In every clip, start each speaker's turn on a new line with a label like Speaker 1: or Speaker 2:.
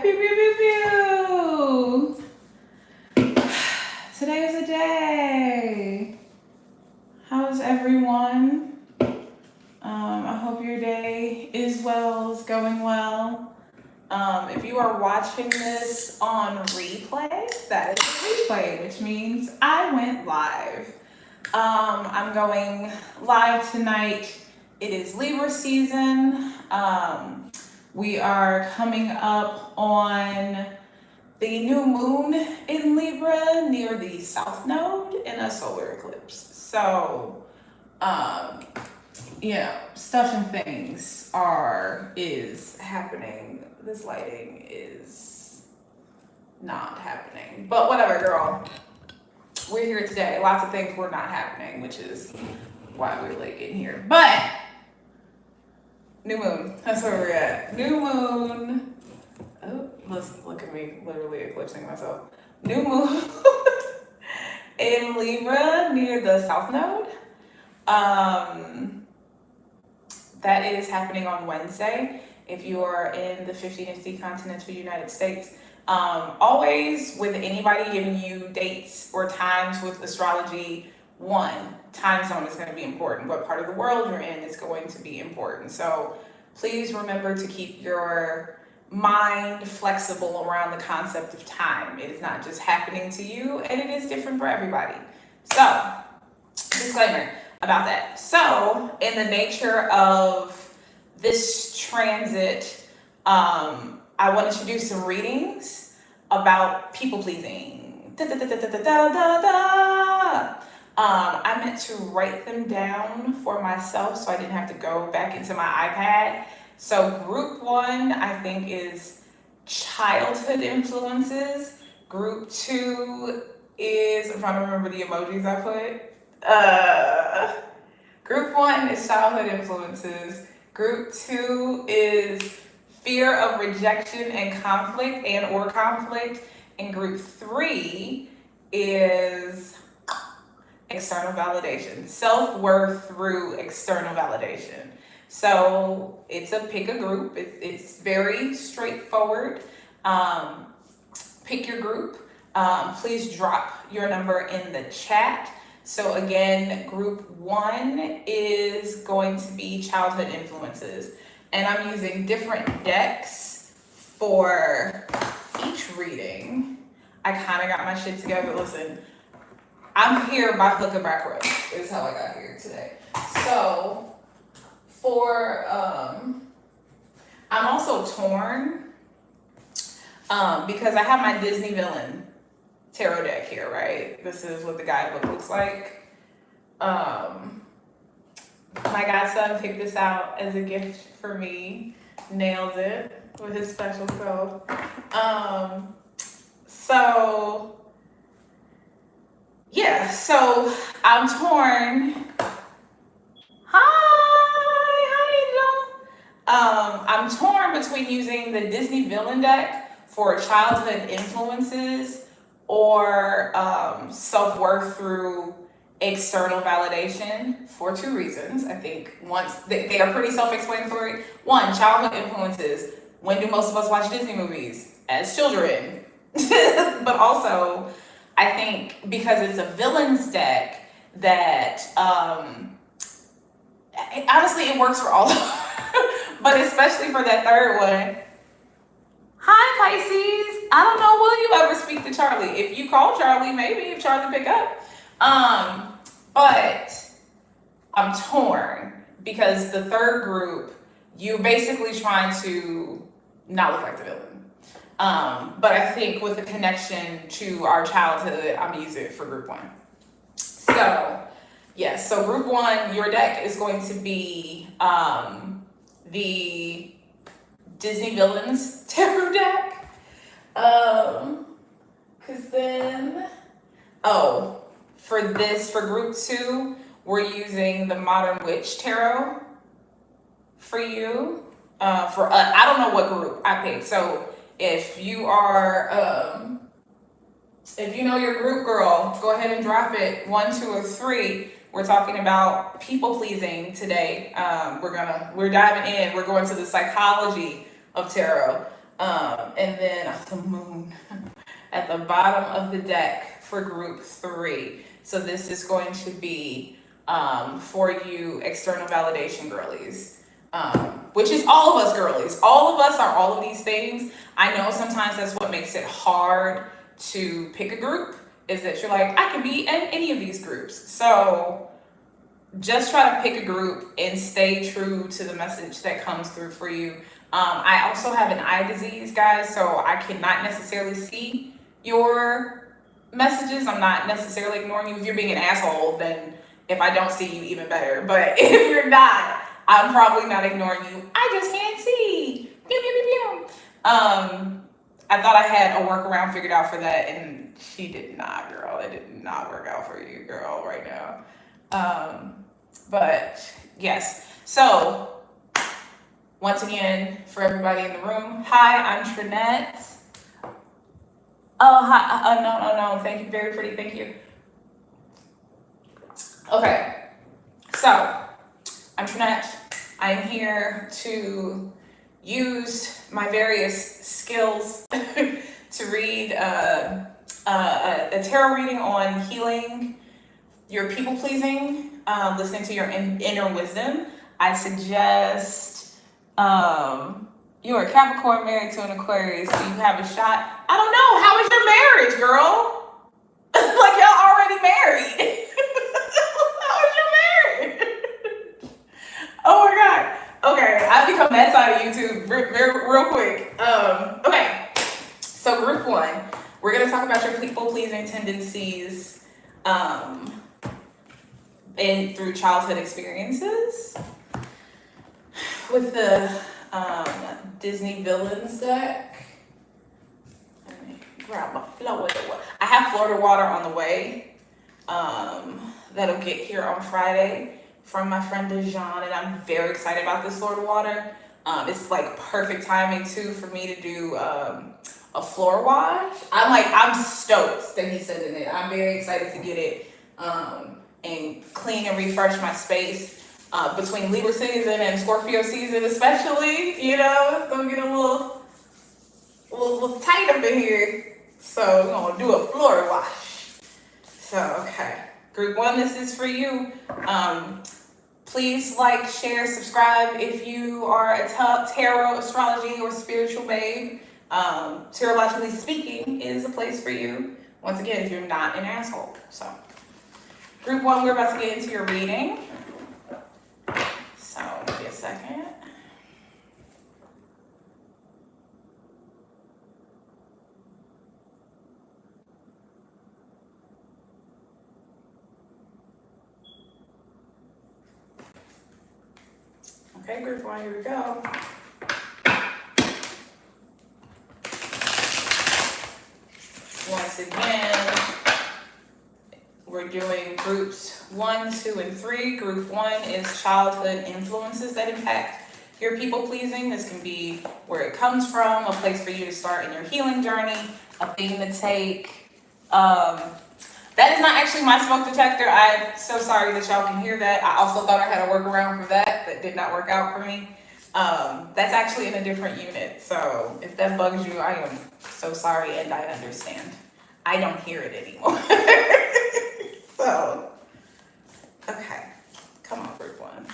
Speaker 1: Pew, pew, pew, pew. Today is a day. How's everyone? I hope your day is well, is going well. If you are watching this on replay, that is a replay, which means I went live. I'm going live tonight. It is Libra season. We are coming up on the new moon in Libra near the south node in a solar eclipse. So, stuff and things is happening. This lighting is not happening. But whatever, girl. We're here today. Lots of things were not happening, which is why we're late getting here. But new moon. That's where we're at. New moon. Oh, look at me literally eclipsing myself. New moon in Libra near the south node. That is happening on Wednesday. If you are in the 50th continental United States, always with anybody giving you dates or times with astrology, time zone is going to be important. What part of the world you're in is going to be important. So please remember to keep your mind flexible around the concept of time. It is not just happening to you, and it is different for everybody. So, disclaimer about that. So, in the nature of this transit, I wanted to do some readings about people pleasing. I meant to write them down for myself so I didn't have to go back into my iPad. So group 1, I think, is childhood influences. Group 2 is, I'm trying to remember the emojis I put. Group 1 is childhood influences. Group 2 is fear of rejection and conflict or conflict. And group 3 is external validation, self-worth through external validation. So it's a pick a group. It's very straightforward. Pick your group. Please drop your number in the chat. So again, group 1 is going to be childhood influences. And I'm using different decks for each reading. I kind of got my shit together. Listen, I'm here by hook or by crook is how I got here today. So I'm also torn because I have my Disney villain tarot deck here, right? This is what the guidebook looks like. My godson picked this out as a gift for me. Nailed it with his special self. So I'm torn. I'm torn between using the Disney villain deck for childhood influences or self-worth through external validation for 2 reasons. I think they are pretty self-explanatory. 1, childhood influences. When do most of us watch Disney movies? As children. But also, I think because it's a villains deck that honestly it works for all of us. But especially for that third one. Hi, Pisces. I don't know, will you ever speak to Charlie? If you call Charlie, maybe if Charlie pick up. But I'm torn because the third group, you're basically trying to not look like the villain. But I think with the connection to our childhood, I'm using it for group 1. So, yes, so group 1, your deck is going to be the Disney Villains Tarot deck. Cause then, for group 2, we're using the Modern Witch Tarot for you. I don't know what group I picked. So if you are, if you know your group, girl, go ahead and drop it. 1, 2, or 3. We're talking about people pleasing today. We're diving in. We're going to the psychology of tarot. And then the moon at the bottom of the deck for group 3. So this is going to be for you external validation girlies, which is all of us girlies. All of us are all of these things. I know sometimes that's what makes it hard to pick a group, is that you're like, I can be in any of these groups. So just try to pick a group and stay true to the message that comes through for you. I also have an eye disease, guys, so I cannot necessarily see your messages. I'm not necessarily ignoring you. If you're being an asshole, then if I don't see you, even better. But if you're not, I'm probably not ignoring you. I just can't see. Pew, pew, pew, pew. I thought I had a workaround figured out for that, and she did not, girl. It did not work out for you, girl, right now. But yes. So once again, for everybody in the room, hi, I'm Trinette. Oh, hi. No. Thank you. Very pretty. Thank you. Okay. So, I'm Trinette. I'm here to use my various skills to read a tarot reading on healing your people pleasing, listening to your inner wisdom. I suggest you're a Capricorn married to an Aquarius, so you have a shot. I don't know. How is your marriage, girl? Like y'all already married. How is your marriage? Oh my God. Okay, I've become that side of YouTube real quick. Okay, so group 1, we're gonna talk about your people pleasing tendencies, and through childhood experiences with the Disney villains deck. Let me grab my Florida water. I have Florida water on the way. That'll get here on Friday from my friend Dejan, and I'm very excited about this Florida water. It's like perfect timing too for me to do a floor wash. I'm stoked that he's sending it. I'm very excited to get it and clean and refresh my space. Between Libra season and Scorpio season especially, you know, it's gonna get a little tight up in here. So we're gonna do a floor wash. So, okay. Group 1, this is for you. Please like, share, subscribe if you are a tarot, astrology, or spiritual babe. Tarologically speaking is a place for you. Once again, if you're not an asshole. So, group 1, we're about to get into your reading. So, give me a second. Okay, group 1, here we go. Once again, we're doing groups 1, 2, and 3. Group 1 is childhood influences that impact your people pleasing. This can be where it comes from, a place for you to start in your healing journey, a thing to take. That is not actually my smoke detector. I'm so sorry that y'all can hear that. I also thought I had a workaround for that did not work out for me. That's actually in a different unit. So if that bugs you, I am so sorry and I understand. I don't hear it anymore. So, okay. Come on, group 1.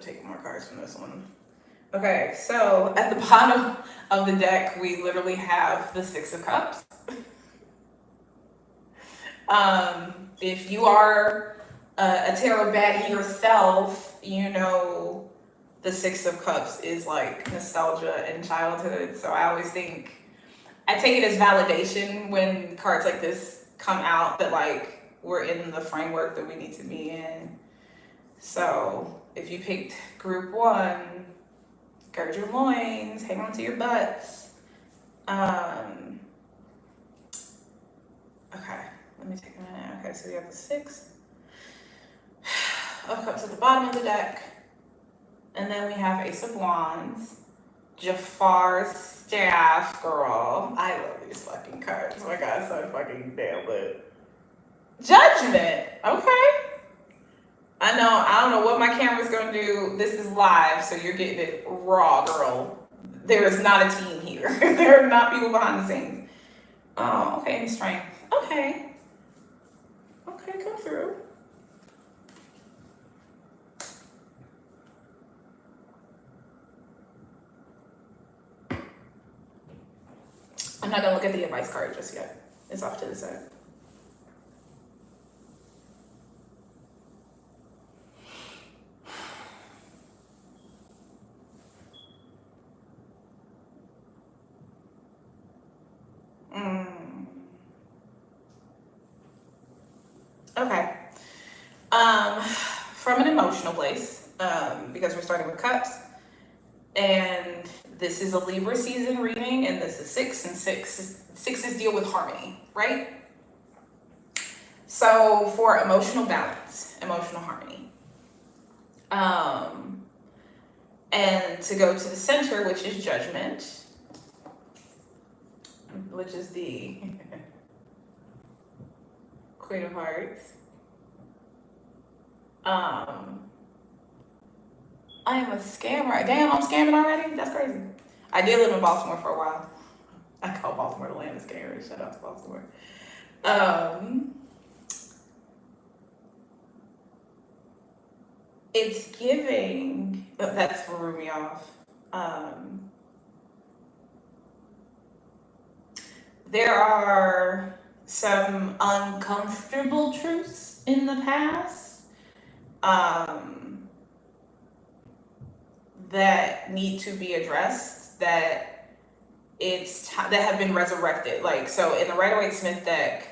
Speaker 1: Taking more cards from this one. Okay, so at the bottom of the deck, we literally have the 6 of Cups. If you are a tarot baddie yourself, you know the 6 of Cups is like nostalgia and childhood. So I always think, I take it as validation when cards like this come out that like we're in the framework that we need to be in. So if you picked group 1, gird your loins, hang on to your butts. Okay, let me take a minute. Okay, so we have the 6 of Cups at the bottom of the deck. And then we have Ace of Wands. Jafar's staff, girl. I love these fucking cards. Oh my god, so fucking damn lit. Judgment. Okay. I don't know what my camera's gonna do. This is live, so you're getting it raw, girl. There is not a team here. There are not people behind the scenes. Oh, okay, and strength. Okay. Okay, come through. I'm not gonna look at the advice card just yet. It's off to the side. Okay. From an emotional place, because we're starting with cups, and this is a Libra season reading, and this is 6, and sixes deal with harmony, right? So for emotional balance, emotional harmony, and to go to the center, which is judgment, which is the Queen of Hearts. I am a scammer. Damn, I'm scamming already? That's crazy. I did live in Baltimore for a while. I call Baltimore the land of scammers. Shout out to Baltimore. It's giving, that threw me off. There are some uncomfortable truths in the past that need to be addressed, that that have been resurrected. Like, so in the Rider-Waite-Smith deck,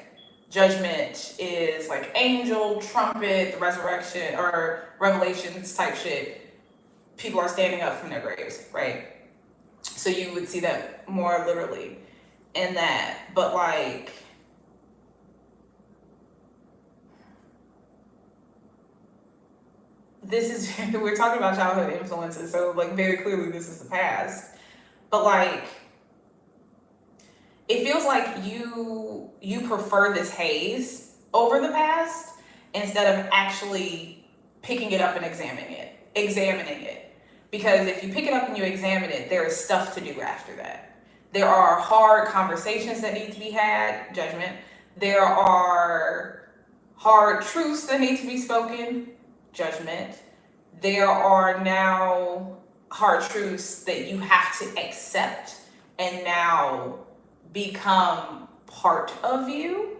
Speaker 1: judgment is like angel, trumpet, the resurrection, or revelations type shit. People are standing up from their graves, right? So you would see that more literally in that. But like, this is, we're talking about childhood influences, so like very clearly this is the past. But like, it feels like you prefer this haze over the past instead of actually picking it up and examining it. Because if you pick it up and you examine it, there is stuff to do after that. There are hard conversations that need to be had, judgment. There are hard truths that need to be spoken, judgment. There are now hard truths that you have to accept and now become part of you.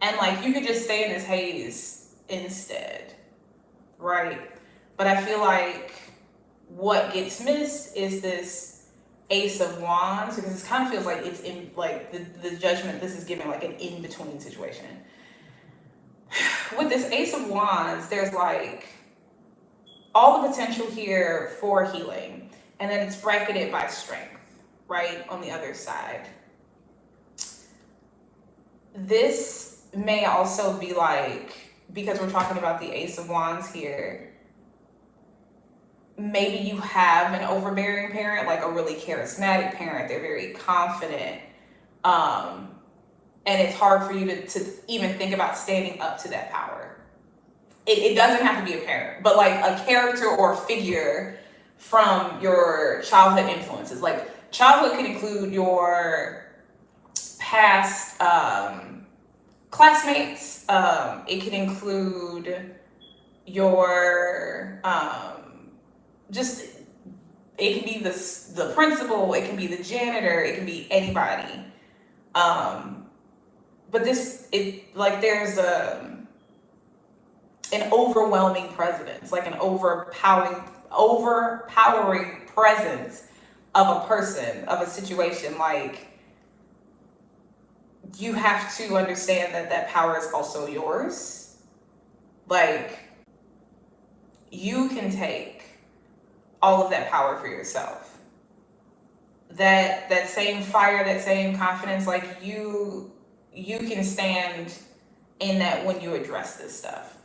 Speaker 1: And like, you could just stay in this haze instead, right? But I feel like what gets missed is this Ace of Wands, because it kind of feels like it's in like the judgment this is giving like an in-between situation. With this Ace of Wands, there's like all the potential here for healing, and then it's bracketed by strength, right, on the other side. This may also be like, because we're talking about the Ace of Wands here, maybe you have an overbearing parent, like a really charismatic parent. They're very confident. And it's hard for you to even think about standing up to that power. It doesn't have to be a parent, but like a character or figure from your childhood influences. Like, childhood can include your past classmates. It can include your just, it can be the principal, it can be the janitor, it can be anybody. But there's an overwhelming presence, like an overpowering presence of a person, of a situation. Like, you have to understand that power is also yours. Like, you can take all of that power for yourself. That same fire, that same confidence, like you can stand in that when you address this stuff.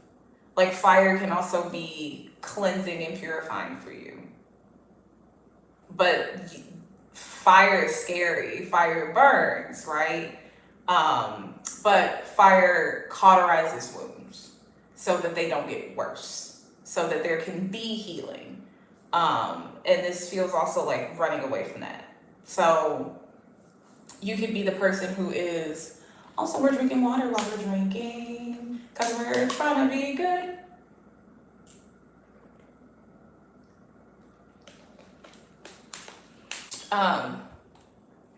Speaker 1: Like fire can also be cleansing and purifying for you. But fire is scary. Fire burns, right? But fire cauterizes wounds so that they don't get worse, so that there can be healing. And this feels also like running away from that. So you could be the person who is also, we're drinking water while we're drinking because we're trying to be good.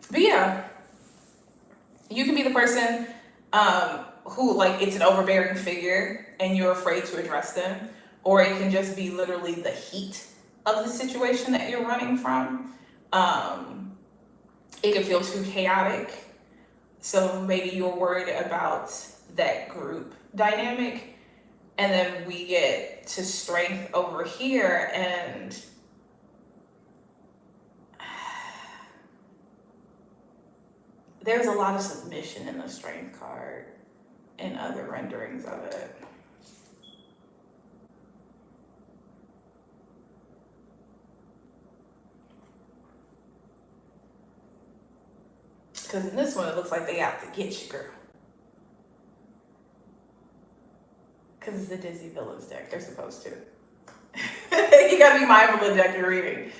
Speaker 1: But yeah, you can be the person who, like, it's an overbearing figure and you're afraid to address them, or it can just be literally the heat of the situation that you're running from. It can feel too chaotic, so maybe you're worried about that group dynamic, and then we get to strength over here, and there's a lot of submission in the strength card and other renderings of it. Because in this one, it looks like they out to get you, girl. Because it's the Disney Villains deck. They're supposed to. You gotta be mindful of the deck you're reading.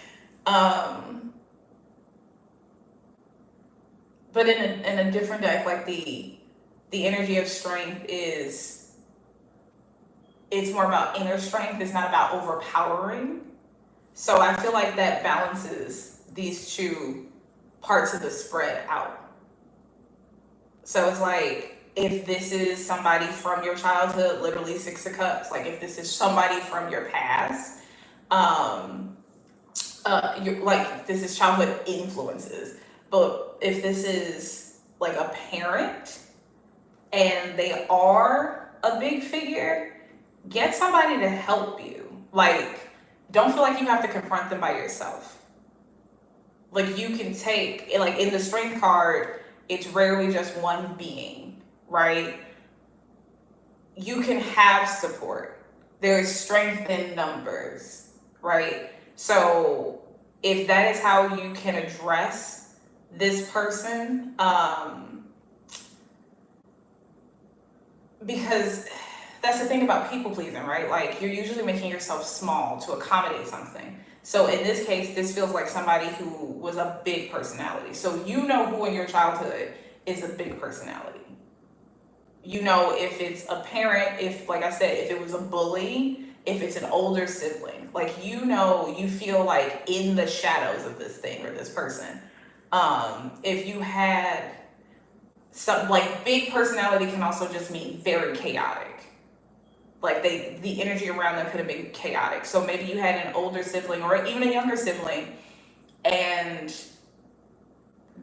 Speaker 1: But in a different deck, like the energy of strength is, it's more about inner strength. It's not about overpowering. So I feel like that balances these two parts of the spread out. So it's like, if this is somebody from your childhood, literally Six of Cups, like if this is somebody from your past, you're like, this is childhood influences. But if this is like a parent and they are a big figure, get somebody to help you. Like, don't feel like you have to confront them by yourself. Like, you can take, like in the strength card, it's rarely just one being, right? You can have support. There's strength in numbers, right? So if that is how you can address this person, because that's the thing about people pleasing, right? Like, you're usually making yourself small to accommodate something. So in this case, this feels like somebody who was a big personality. So you know who in your childhood is a big personality. You know, if it's a parent, if, like I said, if it was a bully, if it's an older sibling, like, you know, you feel like in the shadows of this thing or this person. If you had some, like, big personality can also just mean very chaotic. Like, the energy around them could have been chaotic. So maybe you had an older sibling or even a younger sibling, and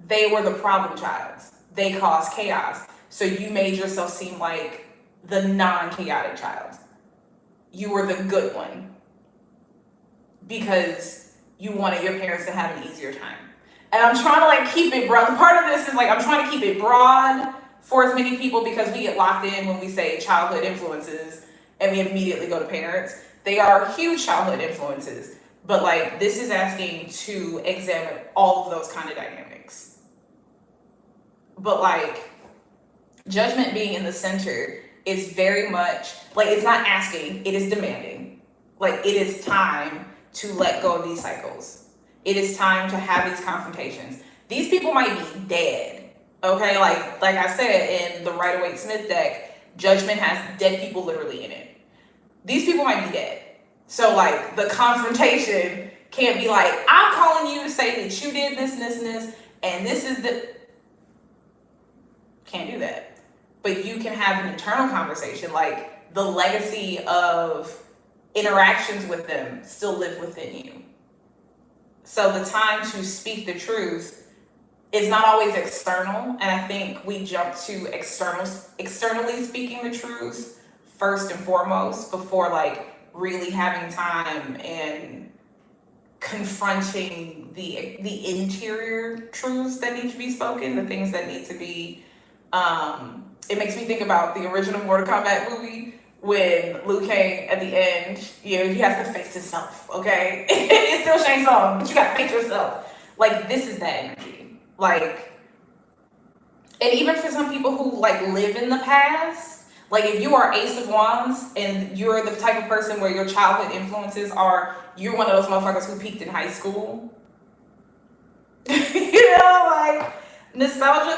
Speaker 1: they were the problem child. They caused chaos. So you made yourself seem like the non-chaotic child. You were the good one because you wanted your parents to have an easier time. And I'm trying to, like, keep it broad. Part of this is, like, I'm trying to keep it broad for as many people, because we get locked in when we say childhood influences and we immediately go to parents. They are huge childhood influences, but, like, this is asking to examine all of those kind of dynamics. But, like, judgment being in the center is very much, like, it's not asking, it is demanding. Like, it is time to let go of these cycles. It is time to have these confrontations. These people might be dead, okay? Like I said, in the Rider-Waite-Smith deck, judgment has dead people literally in it. These people might be dead. So, like, the confrontation can't be like, I'm calling you to say that you did this and this and this, and this is the... Can't do that. But you can have an internal conversation, like, the legacy of interactions with them still live within you. So the time to speak the truth is not always external, and I think we jump to externally speaking the truth first and foremost before, like, really having time and confronting the interior truths that need to be spoken, the things that need to be. It makes me think about the original Mortal Kombat movie when Liu Kang at the end, he has to face himself, okay? It's still Shang Tsung, but you gotta face yourself. Like, this is that energy. Like, and even for some people who like live in the past, like if you are Ace of Wands and you're the type of person where your childhood influences are, you're one of those motherfuckers who peaked in high school. Like nostalgia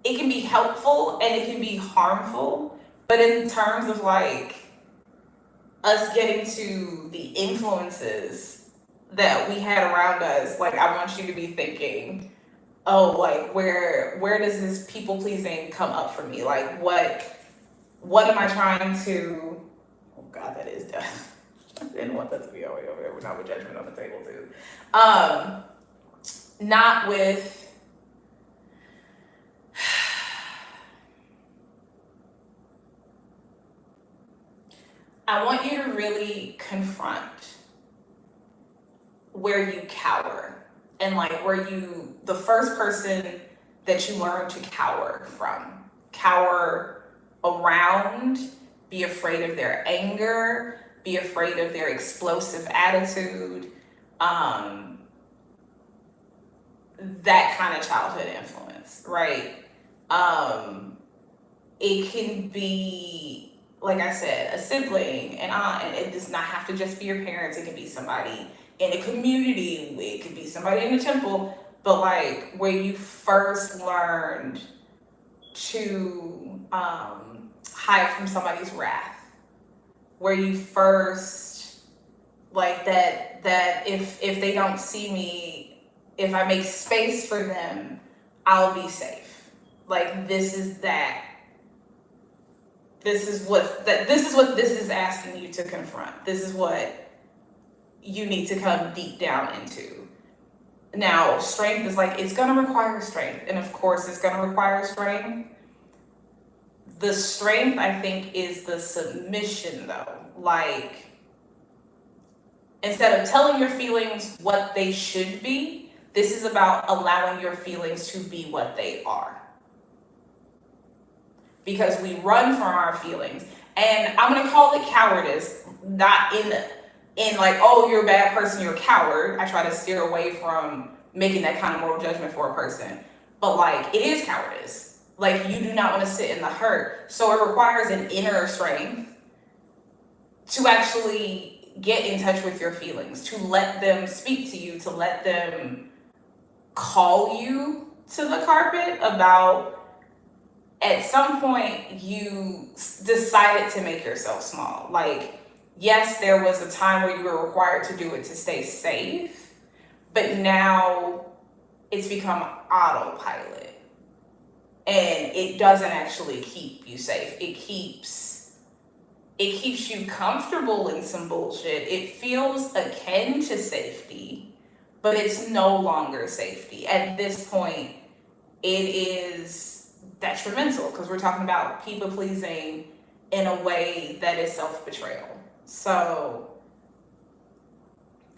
Speaker 1: it can be helpful and it can be harmful, but in terms of like us getting to the influences that we had around us, like I want you to be thinking, oh, like where does this people pleasing come up for me? Like what am I trying to? Oh God, that is death. I didn't want that to be all the way over there. We're not with judgment on the table too. Not with. I want you to really confront where you cower and like where the first person that you learn to cower from, cower around, be afraid of their anger, be afraid of their explosive attitude, that kind of childhood influence, right? It can be, like I said, a sibling, an aunt, and it does not have to just be your parents. It can be somebody in a community. It could be somebody in the temple. But like where you first learned to hide from somebody's wrath, where you first like that if they don't see me, if I make space for them, I'll be safe. Like this is what this is asking you to confront. This is what you need to come deep down into. Now, strength is like, it's gonna require strength. And of course it's gonna require strength. The strength, I think, is the submission though. Like, instead of telling your feelings what they should be, this is about allowing your feelings to be what they are. Because we run from our feelings. And I'm gonna call it cowardice, not in like, oh, you're a bad person, you're a coward. I try to steer away from making that kind of moral judgment for a person. But like, it is cowardice. Like, you do not want to sit in the hurt. So it requires an inner strength to actually get in touch with your feelings, to let them speak to you, to let them call you to the carpet about, at some point you decided to make yourself small. Like, yes, there was a time where you were required to do it to stay safe, but now it's become autopilot. And it doesn't actually keep you safe. It keeps you comfortable in some bullshit. It feels akin to safety, but it's no longer safety. At this point, it is detrimental because we're talking about people pleasing in a way that is self-betrayal. So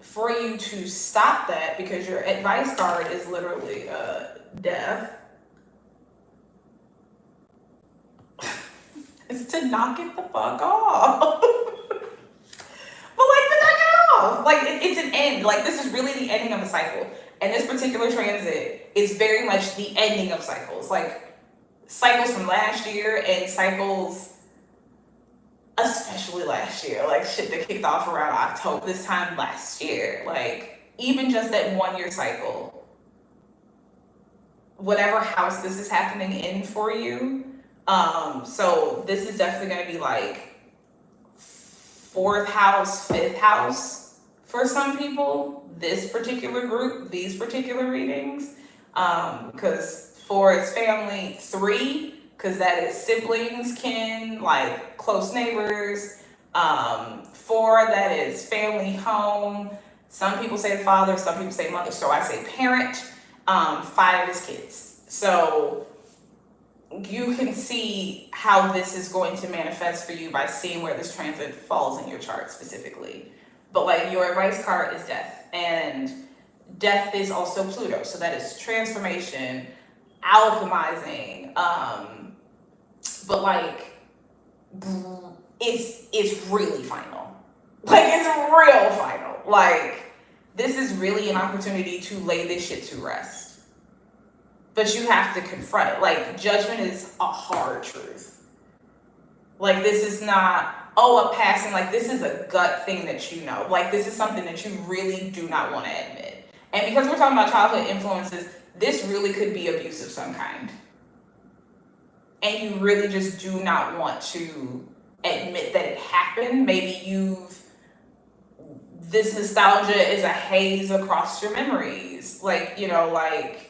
Speaker 1: for you to stop that, because your advice card is literally death, is to knock it the fuck off. But like, to knock it off. Like, it's an end. Like, this is really the ending of a cycle. And this particular transit is very much the ending of cycles. Like, cycles from last year and cycles, especially last year, like shit that kicked off around October, this time last year. Like, even just that 1 year cycle, whatever house this is happening in for you. So this is definitely going to be like 4th house, 5th house for some people, this particular group, these particular readings. Because 4 is family, 3, because that is siblings, kin, like close neighbors. 4, that is family, home. Some people say father, some people say mother, so I say parent. 5 is kids. So you can see how this is going to manifest for you by seeing where this transit falls in your chart specifically. But like, your advice card is death, and death is also Pluto, so that is transformation, alchemizing. But like, it's really final. Like, it's real final. Like, this is really an opportunity to lay this shit to rest. But you have to confront it. Like, judgment is a hard truth. Like, this is not, oh, a passing. Like, this is a gut thing that you know. Like, this is something that you really do not want to admit. And because we're talking about childhood influences, this really could be abuse of some kind. And you really just do not want to admit that it happened. Maybe this nostalgia is a haze across your memories. Like, like,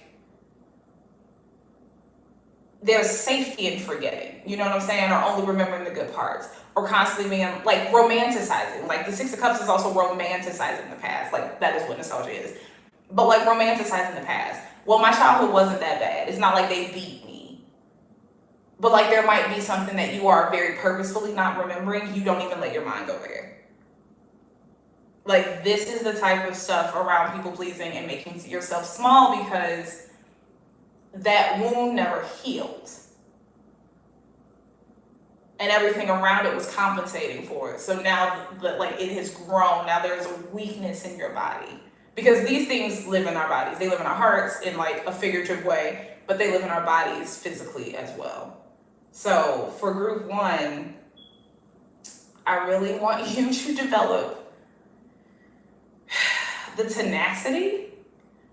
Speaker 1: there's safety in forgetting, you know what I'm saying? Or only remembering the good parts. Or constantly being, like, romanticizing. Like, the Six of Cups is also romanticizing the past. Like, that is what nostalgia is. But, like, romanticizing the past. Well, my childhood wasn't that bad. It's not like they beat me. But, like, there might be something that you are very purposefully not remembering. You don't even let your mind go there. Like, this is the type of stuff around people pleasing and making yourself small, because that wound never healed. And everything around it was compensating for it. So now that, like, it has grown, now there's a weakness in your body. Because these things live in our bodies. They live in our hearts in, like, a figurative way, but they live in our bodies physically as well. So for group one, I really want you to develop the tenacity,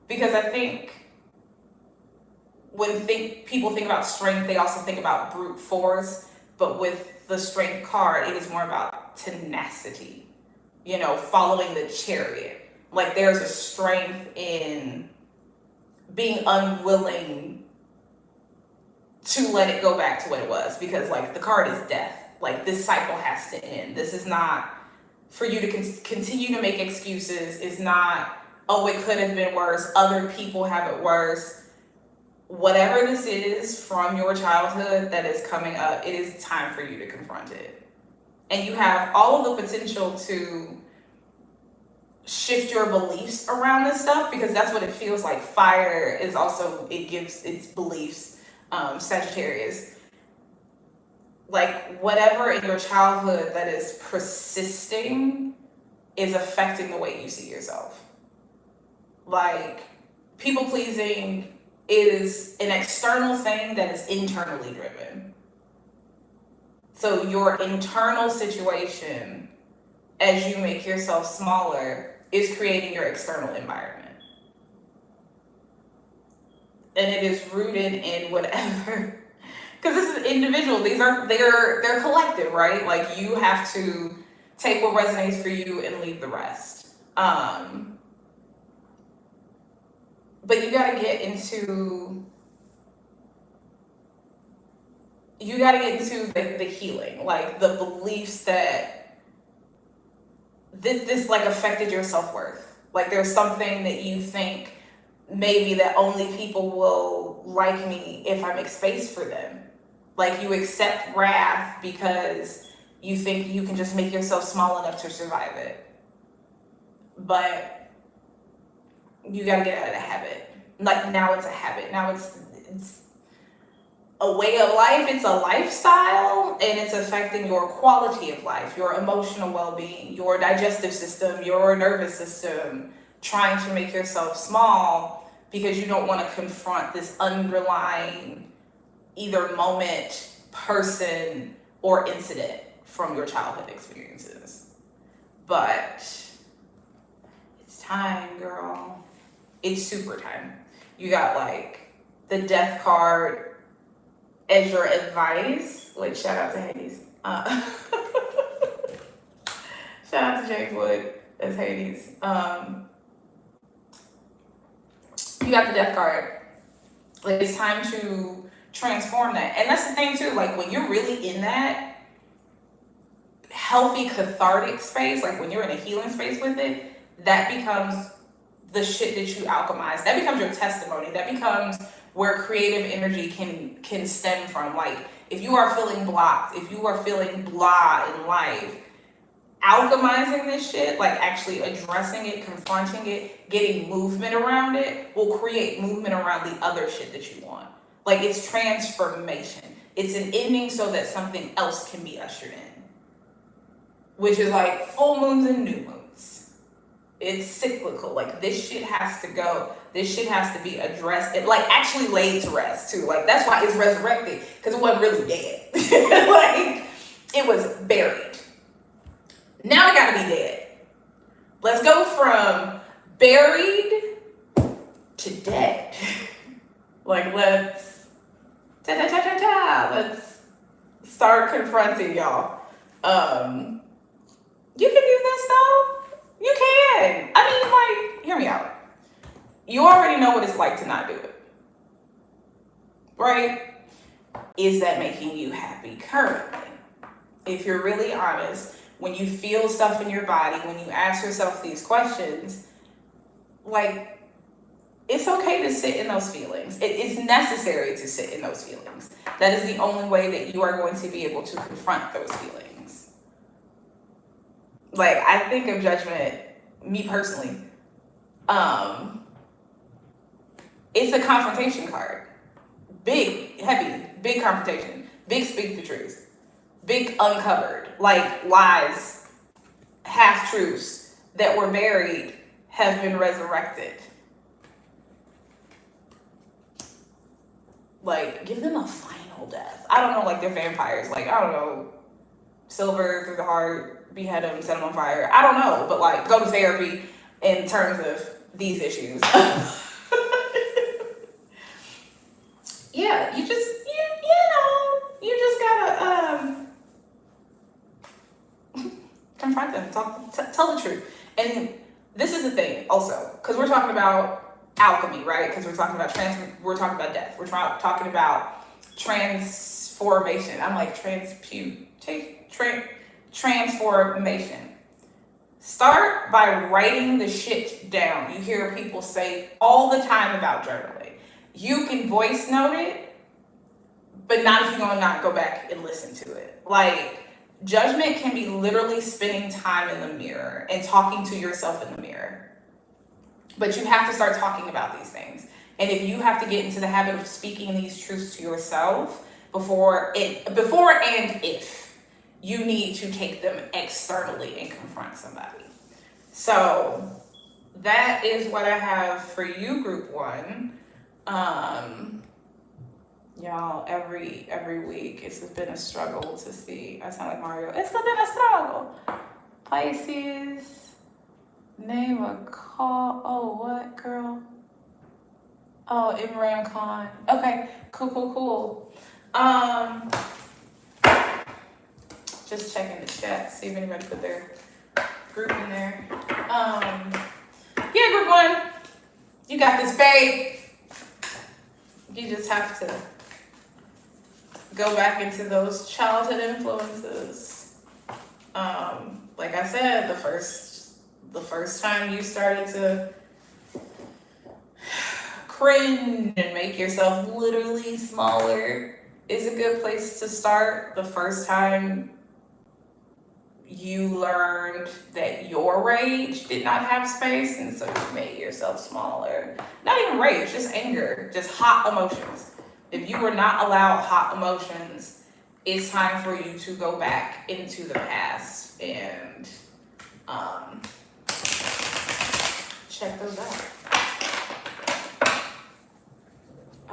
Speaker 1: because I think when people think about strength, they also think about brute force. But with the strength card, it is more about tenacity, following the chariot. Like, there's a strength in being unwilling to let it go back to what it was, because, like, the card is death. Like, this cycle has to end. This is not for you to continue to make excuses. It's not, oh, it could have been worse. Other people have it worse. Whatever this is from your childhood that is coming up, it is time for you to confront it. And you have all of the potential to shift your beliefs around this stuff, because that's what it feels like. Fire is also, it gives its beliefs, Sagittarius. Like, whatever in your childhood that is persisting is affecting the way you see yourself. Like, people pleasing is an external thing that is internally driven. So your internal situation, as you make yourself smaller, is creating your external environment. And it is rooted in whatever, because this is individual. They're collective, right? Like, you have to take what resonates for you and leave the rest. But you gotta get into the healing, like the beliefs that this like affected your self-worth. Like, there's something that you think maybe that only people will like me if I make space for them. Like, you accept wrath because you think you can just make yourself small enough to survive it. But you gotta get out of the habit. Like, now it's a habit. Now it's a way of life. It's a lifestyle, and it's affecting your quality of life, your emotional well-being, your digestive system, your nervous system, trying to make yourself small because you don't want to confront this underlying either moment, person, or incident from your childhood experiences. But it's time, girl. It's super time. You got, like, the death card as your advice. Like, shout out to Hades. Shout out to James Wood as Hades. You got the death card. Like, it's time to transform that. And that's the thing too, like, when you're really in that healthy cathartic space, like when you're in a healing space with it, that becomes the shit that you alchemize. That becomes your testimony. That becomes where creative energy can stem from. Like, if you are feeling blocked, if you are feeling blah in life, alchemizing this shit, like actually addressing it, confronting it, getting movement around it, will create movement around the other shit that you want. Like, it's transformation. It's an ending so that something else can be ushered in, which is like full moons and new moons. It's cyclical. Like, this shit has to go. This shit has to be addressed. It, like, actually laid to rest too. Like, that's why it's resurrected, because it wasn't really dead. Like, it was buried. Now it gotta be dead. Let's go from buried to dead. Like, let's let's start confronting y'all. You can do this though. You can. I mean, like, hear me out. You already know what it's like to not do it, right? Is that making you happy currently? If you're really honest, when you feel stuff in your body, when you ask yourself these questions, like, it's okay to sit in those feelings. It is necessary to sit in those feelings. That is the only way that you are going to be able to confront those feelings. Like, I think of judgment, me personally, it's a confrontation card. Big, heavy, big confrontation. Big speak the truth. Big uncovered. Like, lies, half-truths that were buried have been resurrected. Like, give them a final death. I don't know, like, they're vampires. Like, I don't know, silver through the heart, behead them, set them on fire. I don't know, but, like, go to therapy in terms of these issues. Yeah, you just, you just gotta confront them, tell the truth. And this is the thing also, because we're talking about alchemy, right? Because we're talking about death. We're talking about transformation. I'm like transformation. Start by writing the shit down. You hear people say all the time about journaling. You can voice note it, but not if you're going to not go back and listen to it. Like, judgment can be literally spending time in the mirror and talking to yourself in the mirror. But you have to start talking about these things. And if you have to get into the habit of speaking these truths to yourself before and if you need to take them externally and confront somebody. So that is what I have for you, group one. Y'all, every week it's been a struggle to see. I sound like Mario. It's been a struggle. Pisces, name a call. Oh, what, girl? Oh, Imran Khan. Okay, cool. Just checking the chat, see if anybody put their group in there. Yeah, group one, you got this, babe. You just have to go back into those childhood influences. Like I said, the first time you started to cringe and make yourself literally smaller is a good place to start. The first time you learned that your rage did not have space, and so you made yourself smaller. Not even rage, just anger, just hot emotions. If you were not allowed hot emotions, it's time for you to go back into the past and check those out.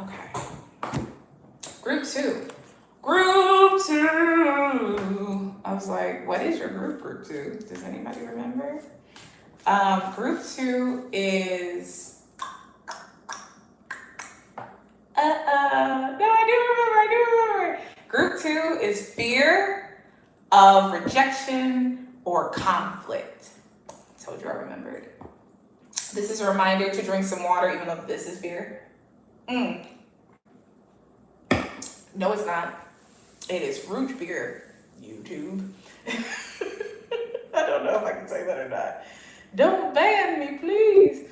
Speaker 1: Okay. Group two. I was like, what is your group two? Does anybody remember? Group two is, no, I do remember. Group two is fear of rejection or conflict. I told you I remembered. This is a reminder to drink some water, even though this is fear. No, it's not. It is root beer, YouTube. I don't know if I can say that or not. Don't ban me, please.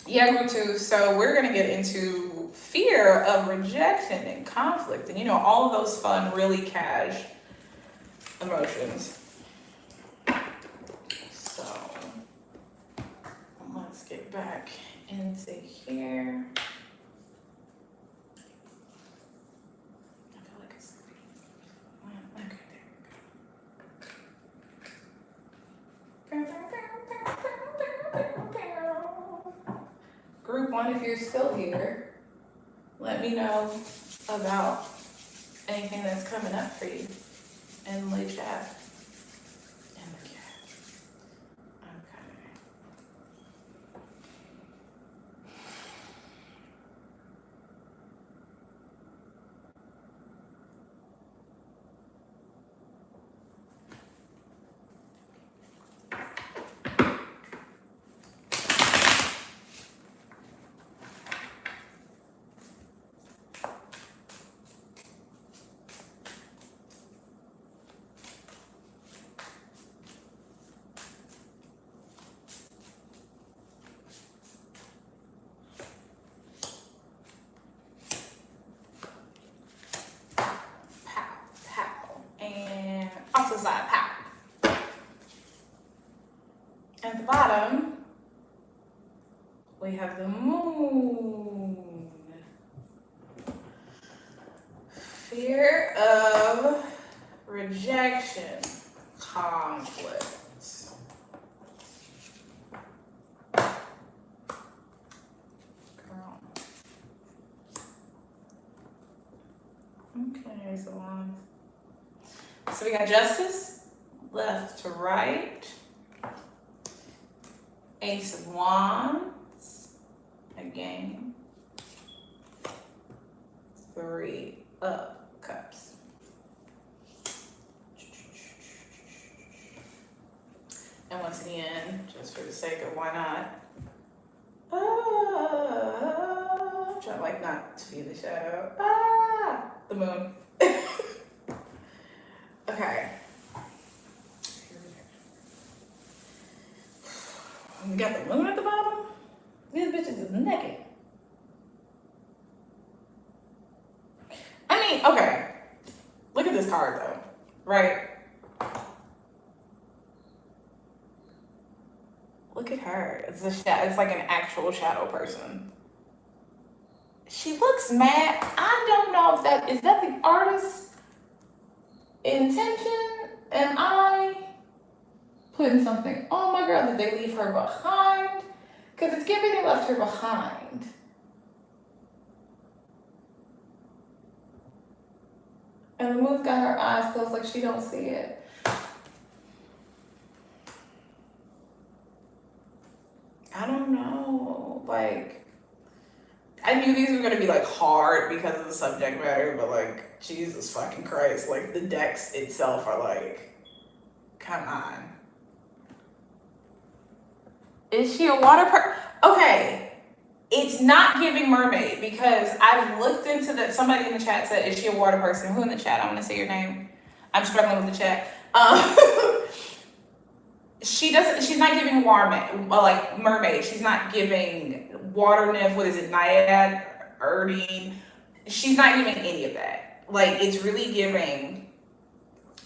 Speaker 1: Yeah, group two. So we're going to get into fear of rejection and conflict. And, all of those fun, really cash emotions. So let's get back into here. group one, if you're still here, let me know about anything that's coming up for you in the chat. In the chat. Okay. And opposite side, pow. At the bottom, we have the moon. Fear of rejection, conflict. Girl. Okay, so we got justice, left to right. Ace of Wands, again. 3 of Cups. And once again, just for the sake of why not, I'm trying like not to be the shadow. The moon. Okay. We got the moon at the bottom. These bitches is naked. I mean, okay. Look at this card though, right? Look at her. It's a shadow. It's like an actual shadow person. She looks mad. I don't know if that is that the artist's intention. Am I putting something on my girl? Did they leave her behind? Because it's giving they left her behind. And the moon's got her eyes closed like she don't see it. I don't know. Like, I knew these were gonna be like hard because of the subject matter, but like, Jesus fucking Christ, like the decks itself are like, come on. Is she a water Okay, it's not giving mermaid because I've looked into that. Somebody in the chat said, is she a water person? Who in the chat? I want to say your name. I'm struggling with the chat. She's not giving like mermaid. She's not giving water nymph. What is it? Naiad, Erdine. She's not giving any of that. Like, it's really giving,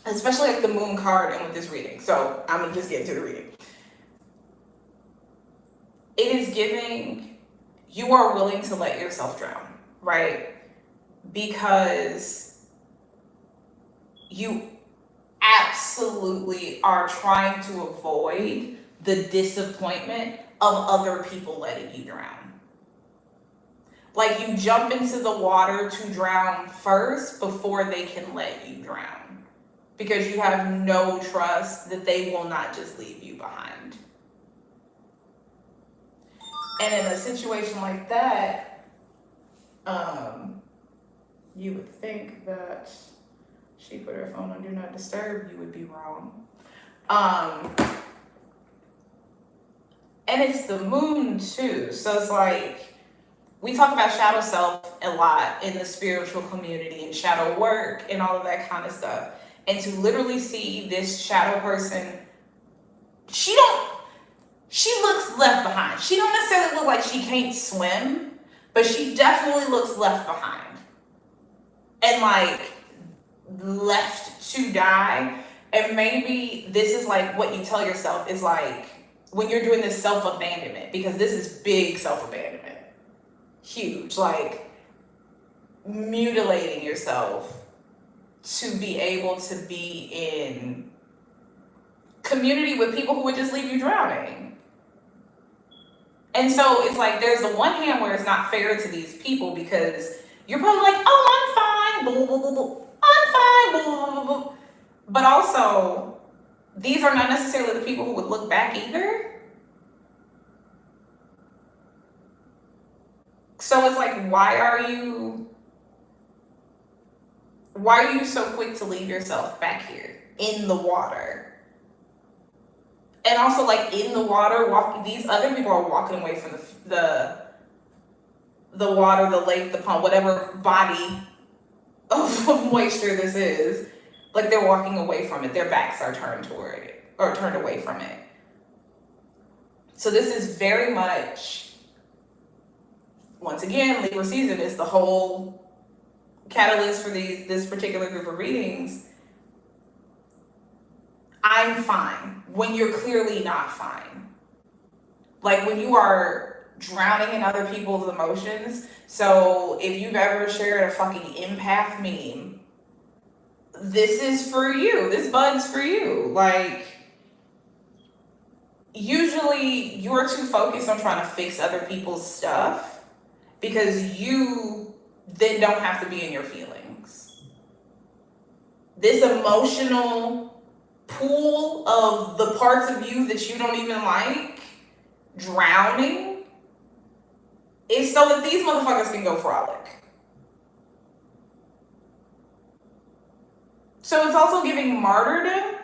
Speaker 1: especially like the moon card and with this reading. So I'm gonna just get into the reading. It is giving, you are willing to let yourself drown, right? Because you absolutely are trying to avoid the disappointment of other people letting you drown. Like, you jump into the water to drown first before they can let you drown. Because you have no trust that they will not just leave you behind. And in a situation like that, you would think that she put her phone on Do Not Disturb, you would be wrong. And it's the moon too. So it's like, we talk about shadow self a lot in the spiritual community and shadow work and all of that kind of stuff. And to literally see this shadow person, she looks left behind. She don't necessarily look like she can't swim, but she definitely looks left behind. And like, left to die. And maybe this is like what you tell yourself is like, when you're doing this self-abandonment, because this is big self-abandonment. Huge, like mutilating yourself to be able to be in community with people who would just leave you drowning. And so it's like there's the one hand where it's not fair to these people because you're probably like, oh, I'm fine, blah, blah, blah, blah. I'm fine, blah, blah, blah, blah. But also, these are not necessarily the people who would look back either. So it's like, why are you so quick to leave yourself back here in the water? And also, like, in the water, these other people are walking away from the water, the lake, the pond, whatever body of moisture this is. Like, they're walking away from it. Their backs are turned toward it or turned away from it. So this is very much, once again, Libra season is the whole catalyst for this particular group of readings. I'm fine when you're clearly not fine. Like when you are drowning in other people's emotions. So if you've ever shared a fucking empath meme, this is for you. This bud's for you. Like, usually you're too focused on trying to fix other people's stuff because you then don't have to be in your feelings. This emotional pool of the parts of you that you don't even like drowning is so that these motherfuckers can go frolic. So it's also giving martyrdom.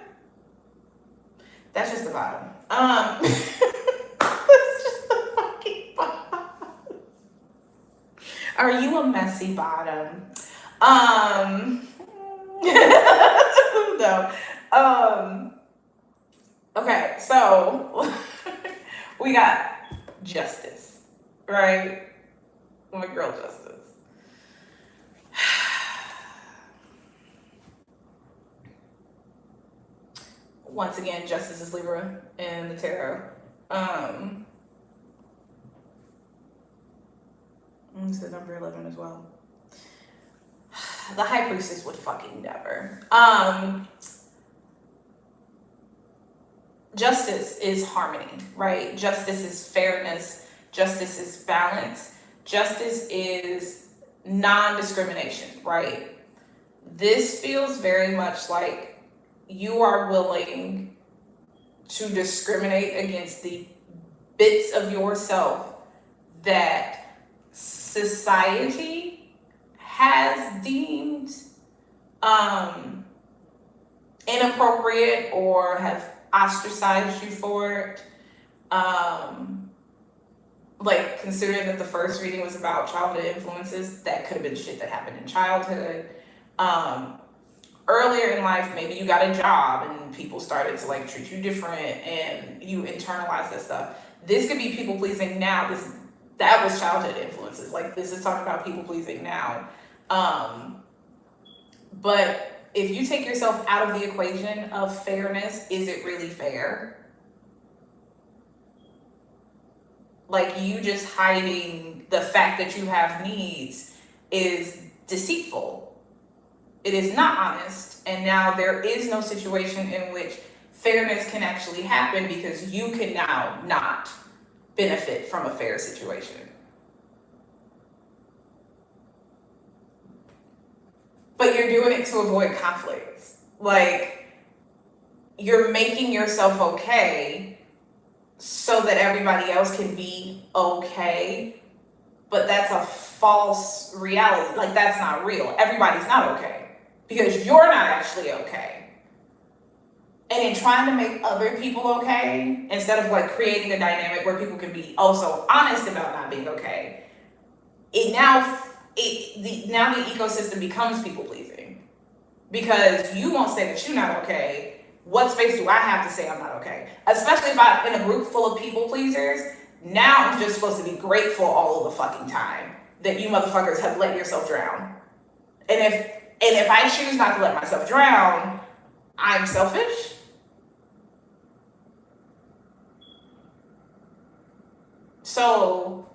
Speaker 1: That's just the bottom. That's just the fucking bottom. Are you a messy bottom? No. Okay, so we got justice, right? My girl justice. Once again, justice is Libra in the tarot. It's the number 11 as well. The High Priestess would fucking never. Justice is harmony, right? Justice is fairness. Justice is balance. Justice is non-discrimination, right? This feels very much like you are willing to discriminate against the bits of yourself that society has deemed inappropriate or have ostracized you for it. Like, considering that the first reading was about childhood influences, that could have been shit that happened in childhood. Earlier in life, maybe you got a job and people started to like treat you different and you internalized that stuff. This could be people pleasing now. That was childhood influences. Like, this is talking about people pleasing now. But if you take yourself out of the equation of fairness, is it really fair? Like, you just hiding the fact that you have needs is deceitful. It is not honest, and now there is no situation in which fairness can actually happen because you can now not benefit from a fair situation. But you're doing it to avoid conflicts. Like, you're making yourself okay so that everybody else can be okay, but that's a false reality. Like, that's not real. Everybody's not okay because you're not actually okay. And in trying to make other people okay, instead of like creating a dynamic where people can be also honest about not being okay, now the ecosystem becomes people pleasing because you won't say that you're not okay. What space do I have to say I'm not okay? Especially if I'm in a group full of people pleasers. Now I'm just supposed to be grateful all of the fucking time that you motherfuckers have let yourself drown. And if I choose not to let myself drown, I'm selfish. So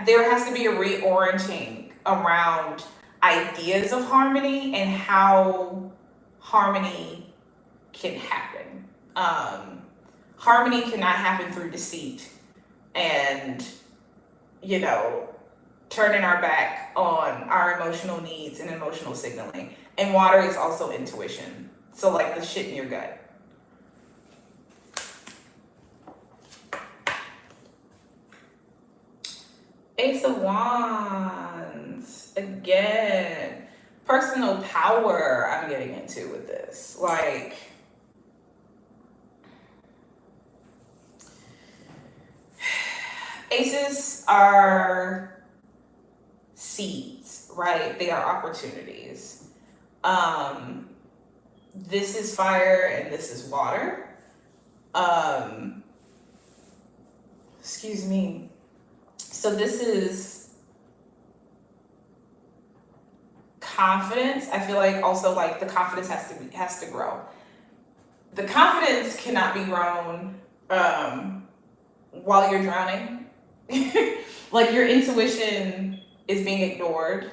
Speaker 1: there has to be a reorienting around ideas of harmony and how harmony can happen. Harmony cannot happen through deceit and, you know, turning our back on our emotional needs and emotional signaling. And water is also intuition. So like the shit in your gut. Ace of Wands. Again, personal power I'm getting into with this. Like, aces are seeds, right? They are opportunities. This is fire and this is water. Excuse me. So this is confidence. I feel like also like the confidence has to grow. The confidence cannot be grown while you're drowning. Like your intuition is being ignored.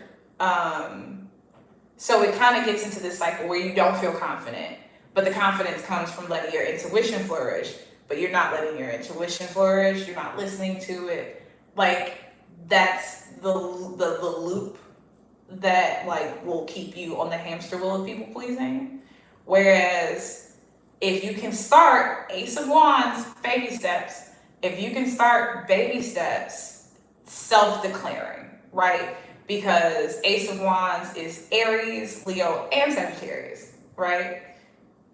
Speaker 1: So it kind of gets into this cycle where you don't feel confident, but the confidence comes from letting your intuition flourish, but you're not letting your intuition flourish. You're not listening to it. Like that's the loop that like will keep you on the hamster wheel of people pleasing. Whereas if you can start Ace of Wands, baby steps, if you can start baby steps, self-declaring, right? Because Ace of Wands is Aries, Leo, and Sagittarius, right?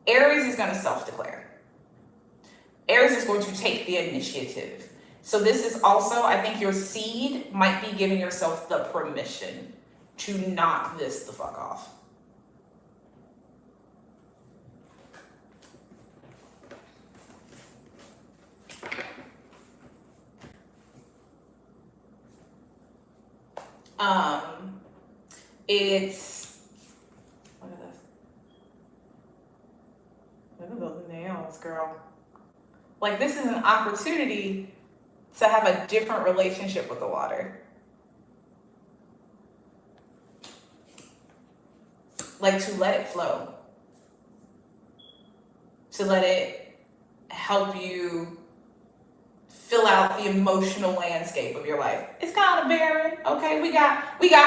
Speaker 1: Aries is going to self-declare. Aries is going to take the initiative. So this is also, I think your seed might be giving yourself the permission to knock this the fuck off. It's look at this. Look at those nails, girl. Like this is an opportunity to have a different relationship with the water. Like to let it flow. To let it help you fill out the emotional landscape of your life. It's kind of barren, okay? We got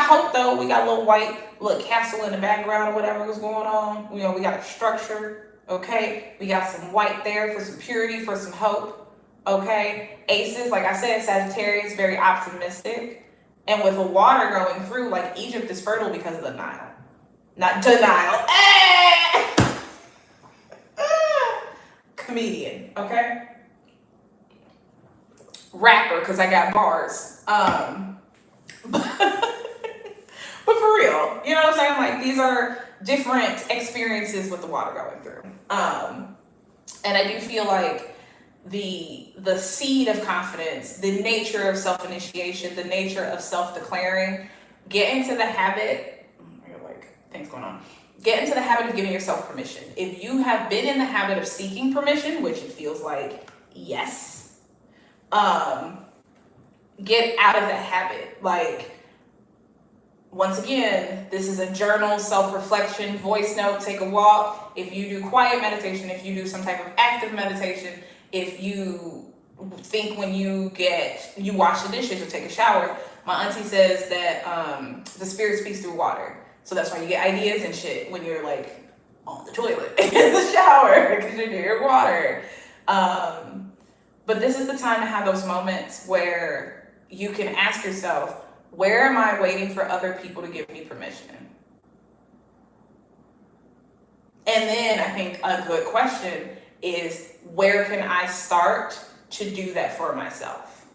Speaker 1: hope though. We got a little white, little castle in the background or whatever was going on. You know, we got a structure, okay? We got some white there for some purity, for some hope, okay? Aces, like I said, Sagittarius, very optimistic. And with the water going through, like Egypt is fertile because of the Nile. Not denial. Comedian, okay? Rapper, because I got bars. But for real, you know what I'm saying? Like these are different experiences with the water going through. And I do feel like the seed of confidence, the nature of self-initiation, the nature of self-declaring, get into the habit, things going on. Get into the habit of giving yourself permission. If you have been in the habit of seeking permission, which it feels like, yes, get out of that habit. Like, once again, this is a journal, self-reflection, voice note, take a walk. If you do quiet meditation, if you do some type of active meditation, if you think when you wash the dishes or take a shower, my auntie says that the spirit speaks through water. So that's why you get ideas and shit when you're like on the toilet, in the shower, because you're near water. But this is the time to have those moments where you can ask yourself, where am I waiting for other people to give me permission? And then I think a good question is, where can I start to do that for myself?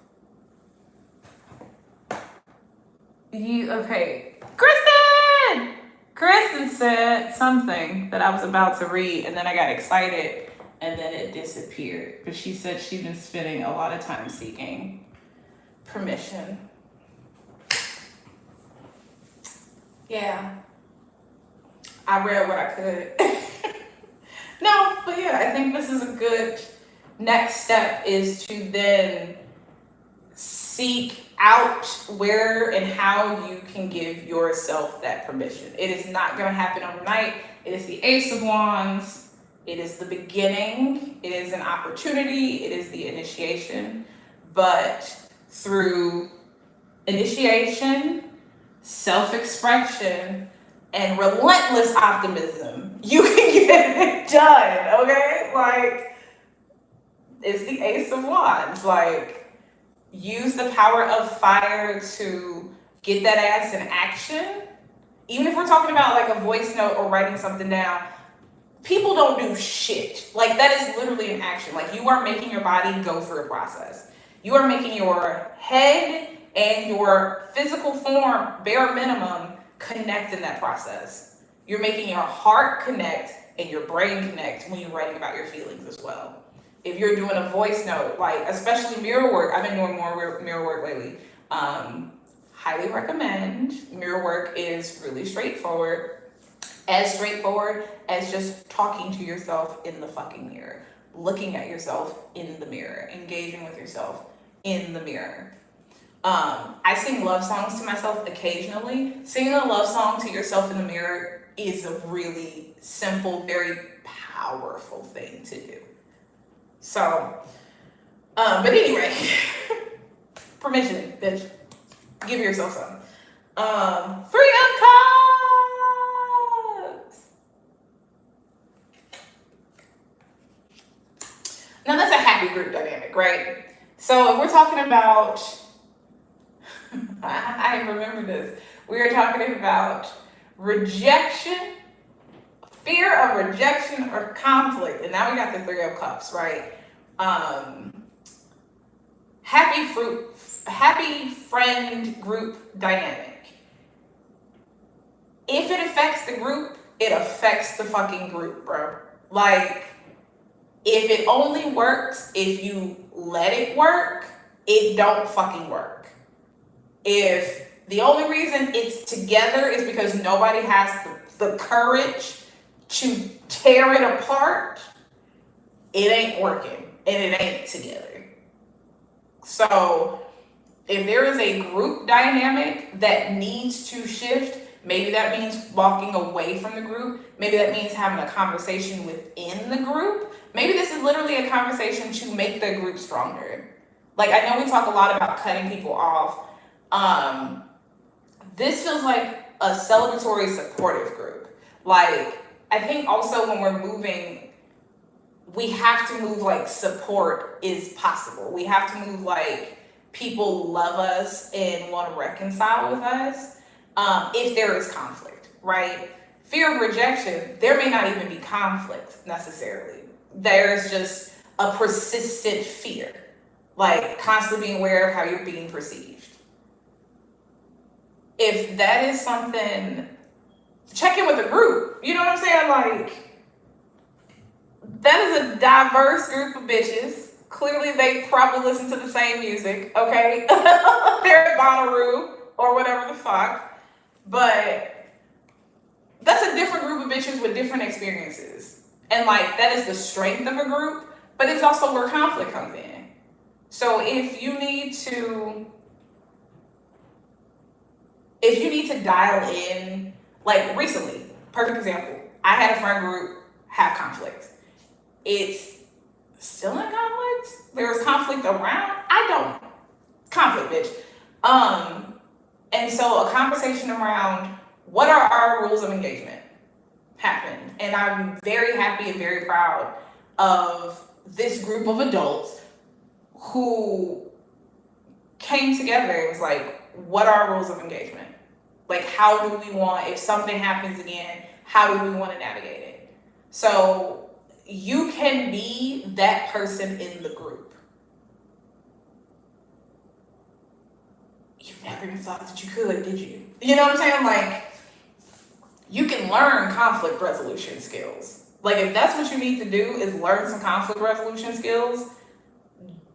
Speaker 1: Okay, Kristen said something that I was about to read, and then I got excited, and then it disappeared. But she said she'd been spending a lot of time seeking permission. Yeah, I read what I could. No, but yeah, I think this is a good next step, is to then seek out where and how you can give yourself that permission. It is not going to happen overnight. It is the Ace of Wands. It is the beginning, it is an opportunity, it is the initiation. But through initiation, self-expression, and relentless optimism, you can get it done, okay? Like, it's the Ace of Wands. Like, use the power of fire to get that ass in action. Even if we're talking about like a voice note or writing something down, people don't do shit. Like, that is literally an action. Like, you are making your body go through a process. You are making your head and your physical form, bare minimum, connect in that process. You're making your heart connect and your brain connect when you're writing about your feelings as well. If you're doing a voice note, like especially mirror work, I've been doing more mirror work lately. Highly recommend. Mirror work is really straightforward as just talking to yourself in the fucking mirror, looking at yourself in the mirror, engaging with yourself in the mirror. I sing love songs to myself occasionally. Singing a love song to yourself in the mirror is a really simple, very powerful thing to do. So, but anyway, permission, bitch. Give yourself some. 3 of Cups. Now that's a happy group dynamic, right? So if we're talking about, I remember this. We are talking about rejection, fear of rejection or conflict, and now we got the 3 of Cups, right? Happy friend group dynamic. If it affects the group, it affects the fucking group, bro. Like, if it only works if you let it work, it don't fucking work. If the only reason it's together is because nobody has the courage to tear it apart, it ain't working and it ain't together. So if there is a group dynamic that needs to shift, maybe that means walking away from the group. Maybe that means having a conversation within the group. Maybe this is literally a conversation to make the group stronger. Like, I know we talk a lot about cutting people off. This feels like a celebratory supportive group. Like, I think also when we're moving, we have to move like support is possible. We have to move like people love us and want to reconcile with us if there is conflict, right? Fear of rejection, there may not even be conflict necessarily. There's just a persistent fear, like constantly being aware of how you're being perceived. If that is something, check in with the group. You know what I'm saying? Like, that is a diverse group of bitches. Clearly, they probably listen to the same music, okay? They're at Bonnaroo or whatever the fuck. But that's a different group of bitches with different experiences. And like, that is the strength of a group, but it's also where conflict comes in. So if you need to dial in, like recently, perfect example, I had a friend group have conflict. It's still in conflict. There was conflict around. Conflict, bitch. And so a conversation around what are our rules of engagement happened. And I'm very happy and very proud of this group of adults who came together and was like, what are our rules of engagement? Like, how do we want, if something happens again, how do we want to navigate it? So you can be that person in the group. You never even thought that you could, did you? You know what I'm saying? Like, you can learn conflict resolution skills. Like, if that's what you need to do is learn some conflict resolution skills,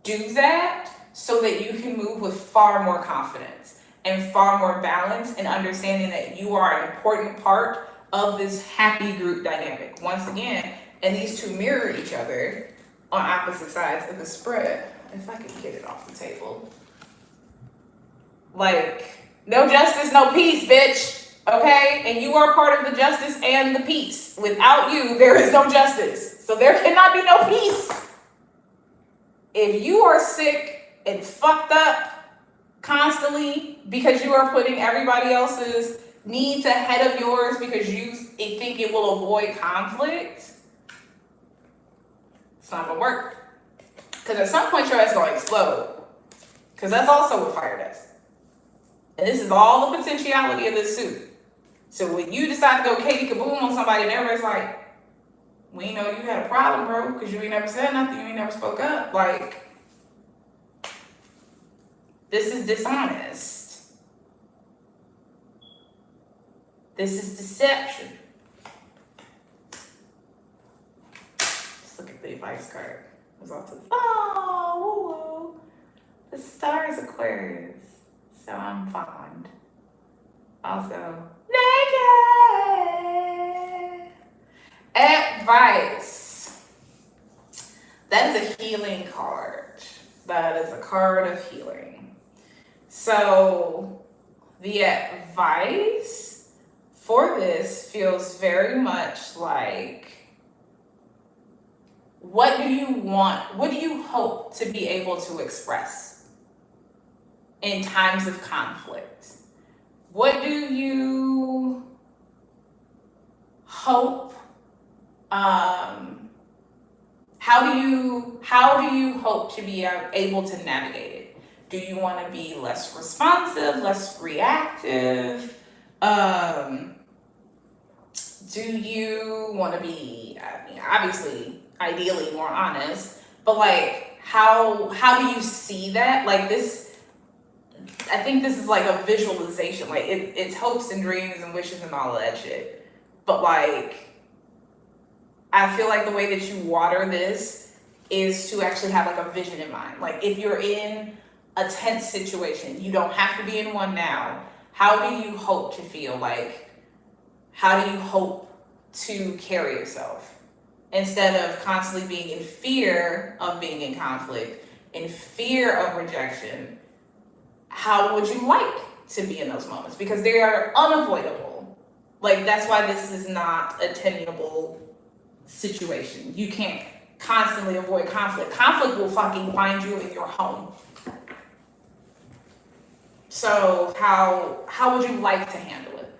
Speaker 1: do that so that you can move with far more confidence and far more balance and understanding that you are an important part of this happy group dynamic. Once again, and these two mirror each other on opposite sides of the spread. If I could get it off the table. Like, no justice, no peace, bitch. Okay? And you are part of the justice and the peace. Without you, there is no justice. So there cannot be no peace. If you are sick and fucked up constantly because you are putting everybody else's needs ahead of yours because you think it will avoid conflict, it's not gonna work. Because at some point your ass gonna explode. Because that's also what fire does. And this is all the potentiality of this suit. So when you decide to go Katie Kaboom on somebody and everybody's like, we know you had a problem, bro, because you ain't never said nothing, you ain't never spoke up. Like, this is dishonest. This is deception. Just look at the advice card. It was also, oh, woo-woo. The star is Aquarius, so I'm fond. Also, naked. Advice. That is a healing card. That is a card of healing. So the advice for this feels very much like, what do you want? What do you hope to be able to express in times of conflict? What do you hope? How do you hope to be able to navigate it? Do you want to be less responsive, less reactive? Do you want to be, I mean, obviously, ideally more honest, but like, how do you see that? Like this, I think this is like a visualization. Like it's hopes and dreams and wishes and all of that shit. But like, I feel like the way that you water this is to actually have like a vision in mind. Like if you're in a tense situation, you don't have to be in one now. How do you hope to feel? Like, how do you hope to carry yourself? Instead of constantly being in fear of being in conflict, in fear of rejection, how would you like to be in those moments? Because they are unavoidable. Like that's why this is not a tenable situation. You can't constantly avoid conflict. Conflict will fucking find you in your home. So how would you like to handle it?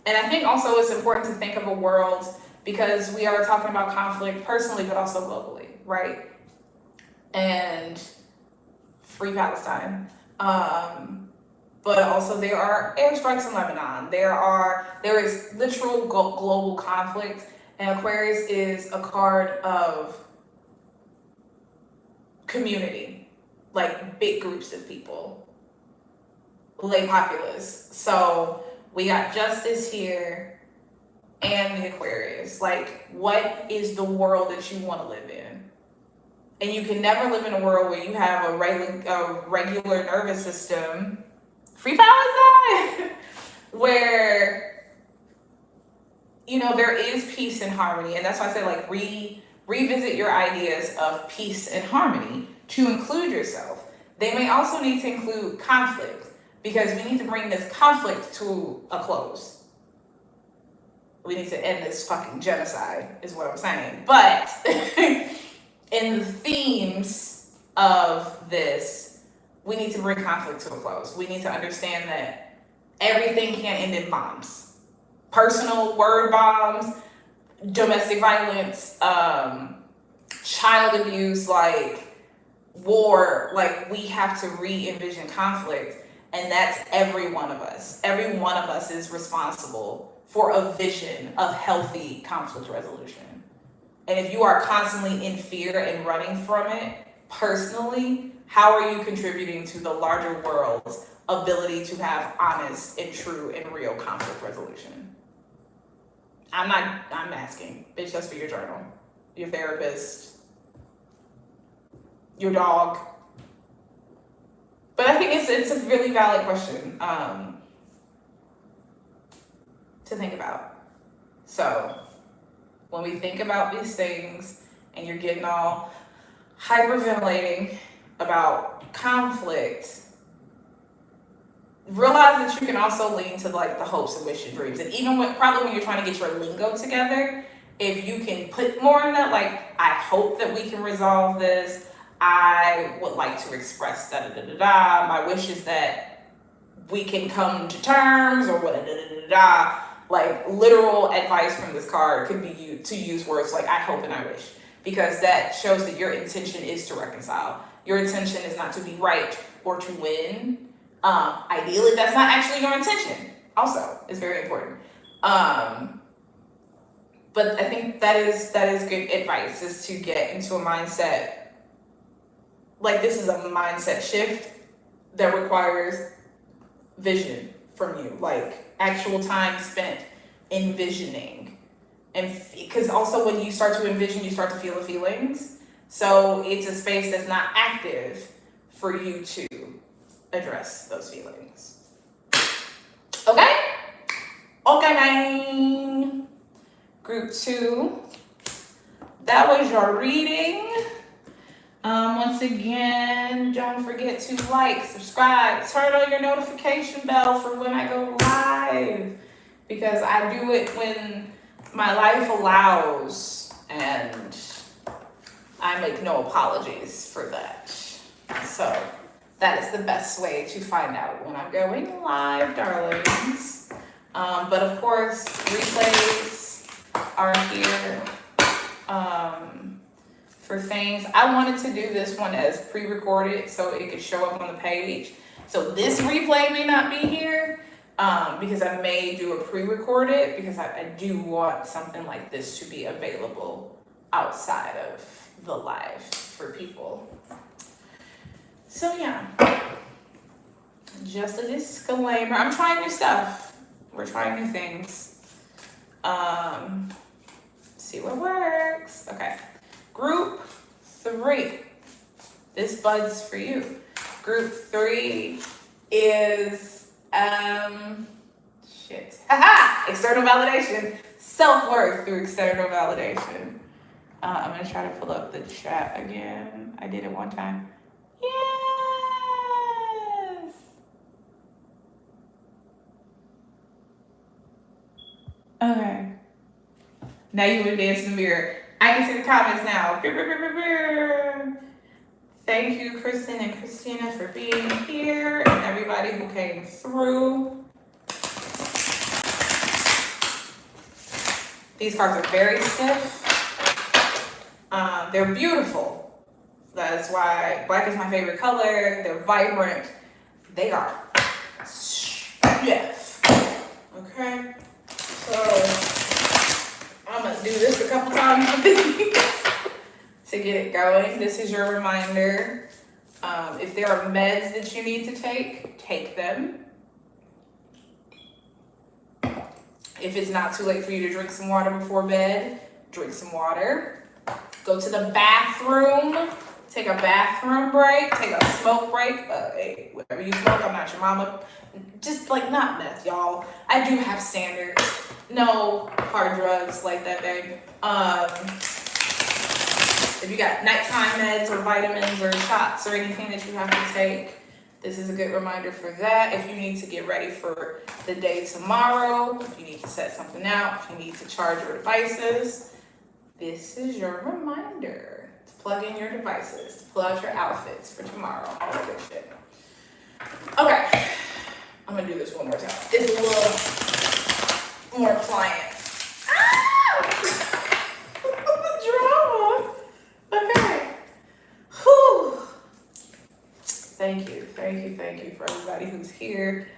Speaker 1: And I think also it's important to think of a world, because we are talking about conflict personally, but also globally, right? And free Palestine. But also there are airstrikes in Lebanon. There is literal global conflict, and Aquarius is a card of community, like big groups of people, lay populace. So we got justice here and the Aquarius. Like, what is the world that you want to live in? And you can never live in a world where you have a regular nervous system, free Palestine, where, you know, there is peace and harmony. And that's why I say, like, revisit your ideas of peace and harmony to include yourself. They may also need to include conflict, because we need to bring this conflict to a close. We need to end this fucking genocide, is what I'm saying. But in the themes of this, we need to bring conflict to a close. We need to understand that everything can't end in bombs. Personal word bombs, domestic violence, child abuse, like war. Like, we have to re-envision conflict, and that's every one of us. Every one of us is responsible for a vision of healthy conflict resolution. And if you are constantly in fear and running from it personally, how are you contributing to the larger world's ability to have honest and true and real conflict resolution? I'm asking. Bitch, that's for your journal, your therapist, your dog. But I think it's a really valid question to think about. So when we think about these things and you're getting all hyperventilating about conflict, realize that you can also lean to like the hopes and wishes and dreams. And even when you're trying to get your lingo together, if you can put more in that, like, I hope that we can resolve this. I would like to express da da da da da. My wish is that we can come to terms, or what da da da da da. Like, literal advice from this card could be you to use words like I hope and I wish, because that shows that your intention is to reconcile. Your intention is not to be right or to win. Ideally, that's not actually your intention. Also, is very important. But I think that is good advice, is to get into a mindset. Like, this is a mindset shift that requires vision from you, like actual time spent envisioning. And because also when you start to envision, you start to feel the feelings. So it's a space that's not active for you to address those feelings. Okay? Okay, bye. Group 2. That was your reading. Once again, don't forget to like, subscribe, turn on your notification bell for when I go live, because I do it when my life allows, and I make no apologies for that. So that is the best way to find out when I'm going live, darlings. But of course, replays are here. For things. I wanted to do this one as pre-recorded so it could show up on the page. So this replay may not be here because I may do a pre-recorded, because I do want something like this to be available outside of the live for people. So yeah, just a disclaimer. I'm trying new stuff. We're trying new things. See what works. Okay. Group 3, this bud's for you. Group 3 is, external validation, self-worth through external validation. I'm gonna try to pull up the chat again. I did it one time. Yes! Okay. Now you would dance in the mirror. I can see the comments now. Thank you, Kristen and Christina, for being here, and everybody who came through. These cards are very stiff. They're beautiful. That's why black is my favorite color. They're vibrant. They are stiff. Okay? So I'm gonna do this a couple times to get it going. This is your reminder. If there are meds that you need to take them. If it's not too late for you to drink some water before bed, drink some water. Go to the bathroom. Take a bathroom break. Take a smoke break. Hey, whatever you smoke, I'm not your mama. Just like not meth, y'all. I do have standards. No hard drugs like that, babe. If you got nighttime meds or vitamins or shots or anything that you have to take, this is a good reminder for that. If you need to get ready for the day tomorrow, if you need to set something out, if you need to charge your devices, this is your reminder to plug in your devices, to pull out your outfits for tomorrow, all that good shit. Okay, I'm gonna do this one more time. It's a little more pliant. Drama. Okay. Whew. Thank you for everybody who's here.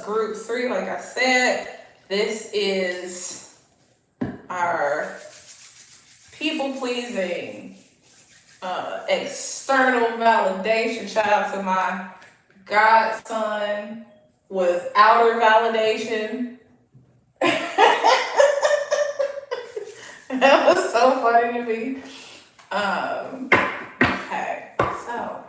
Speaker 1: Group 3, like I said, this is our people-pleasing, external validation. Shout out to my godson with outer validation. That was so funny to me. Okay, so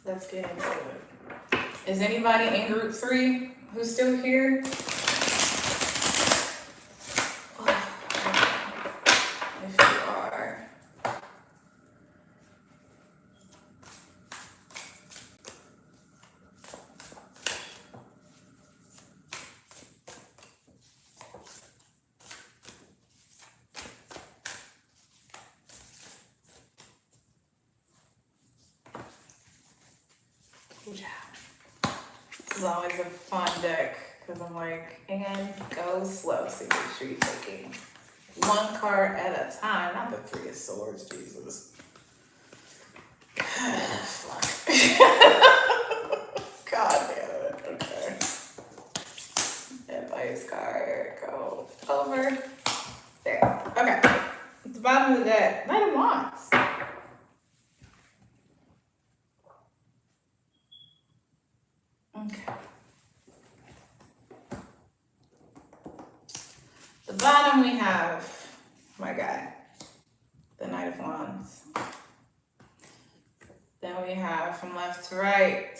Speaker 1: let's get into it. Is anybody in group 3 who's still here? This is always a fun deck because I'm like, and go slow. So make sure you're taking one card at a time, not the Three of Swords, Jesus. Fuck. God damn it. Okay. Advice card, go over. There. Okay. At the bottom of the deck, Knight of Wands. Okay. The bottom we have my guy, the Knight of Wands. Then we have from left to right,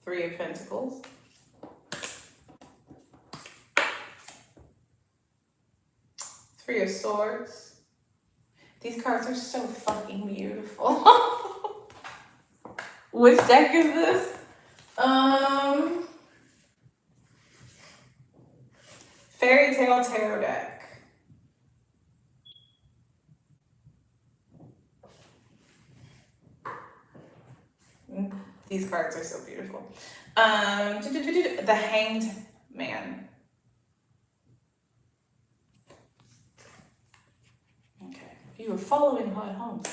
Speaker 1: Three of Pentacles. Three of Swords. These cards are so fucking beautiful. Which deck is this? Fairy Tale Tarot deck. These cards are so beautiful. The Hanged Man. Okay. You were following her home.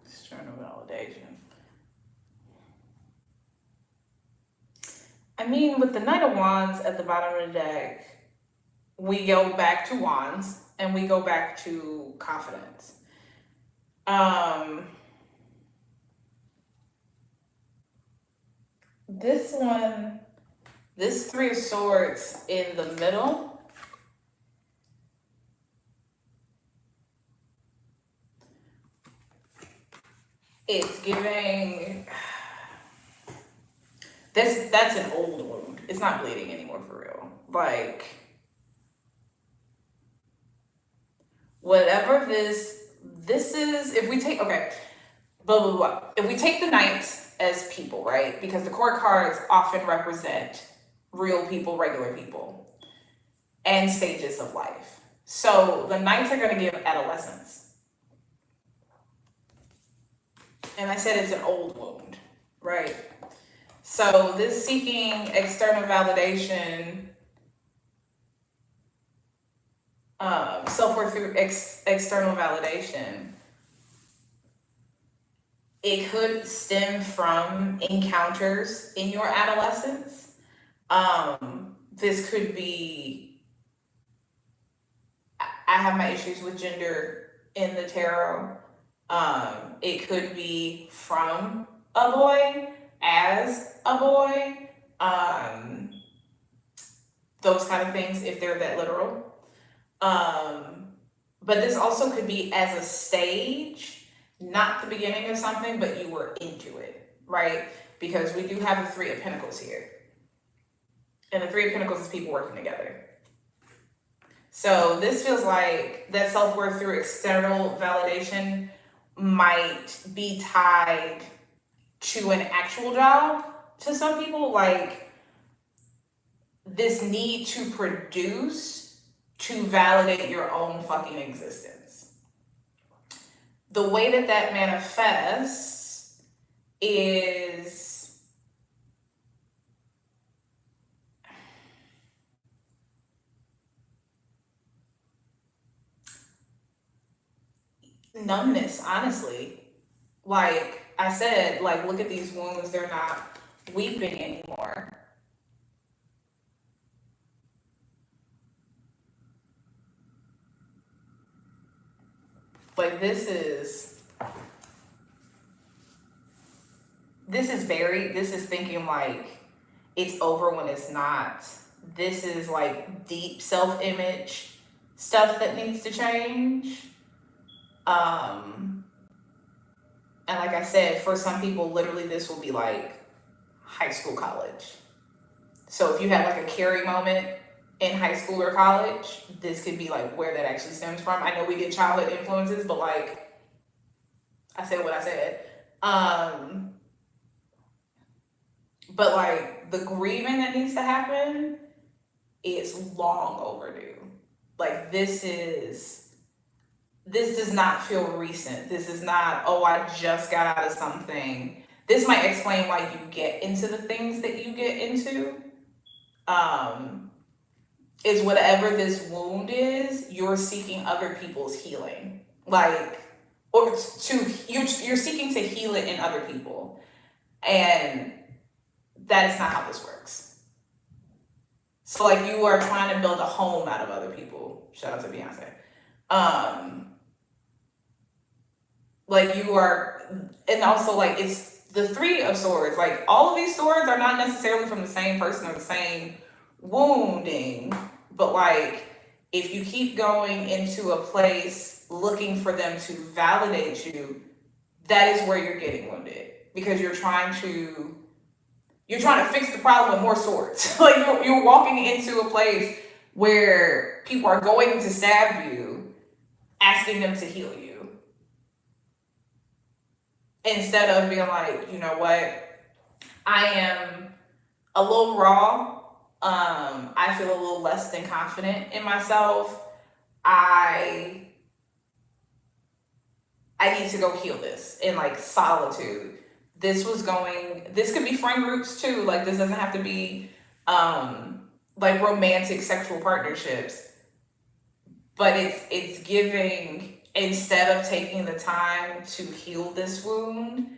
Speaker 1: External validation. I mean, with the Knight of Wands at the bottom of the deck, we go back to Wands and we go back to confidence. This one, this Three of Swords in the middle, it's giving, that's an old wound. It's not bleeding anymore for real. Like, whatever this is, if we take, okay, blah, blah, blah. If we take the knights as people, right? Because the court cards often represent real people, regular people, and stages of life. So the knights are going to give adolescence. And I said it's an old wound, right? So this seeking external validation, self-worth through external validation, it could stem from encounters in your adolescence. This could be, I have my issues with gender in the tarot. It could be from a boy, as a boy, those kind of things if they're that literal. But this also could be as a stage, not the beginning of something, but you were into it, right? Because we do have the Three of Pentacles here. And the Three of Pentacles is people working together. So this feels like that self-worth through external validation might be tied to an actual job to some people. Like, this need to produce to validate your own fucking existence. The way that that manifests is numbness, honestly. Like I said, like, look at these wounds, they're not weeping anymore. Like, this is buried. This is thinking like it's over when it's not. This is like deep self-image stuff that needs to change. And like I said, for some people, literally this will be like high school, college. So if you had like a carry moment in high school or college, this could be like where that actually stems from. I know we get childhood influences, but like I said what I said. But like the grieving that needs to happen is long overdue. Like this does not feel recent. This is not, oh, I just got out of something. This might explain why you get into the things that you get into. Is whatever this wound is, you're seeking other people's healing. Like, or you're seeking to heal it in other people. And that is not how this works. So like you are trying to build a home out of other people. Shout out to Beyonce. Like you are, and also like it's the Three of Swords. Like all of these swords are not necessarily from the same person or the same wounding, but like if you keep going into a place looking for them to validate you, that is where you're getting wounded because you're trying to fix the problem with more swords. Like you're walking into a place where people are going to stab you, asking them to heal you. Instead of being like, you know what, I am a little raw. I feel a little less than confident in myself. I need to go heal this in like solitude. This could be friend groups too. Like this doesn't have to be like romantic sexual partnerships. But it's giving, instead of taking the time to heal this wound,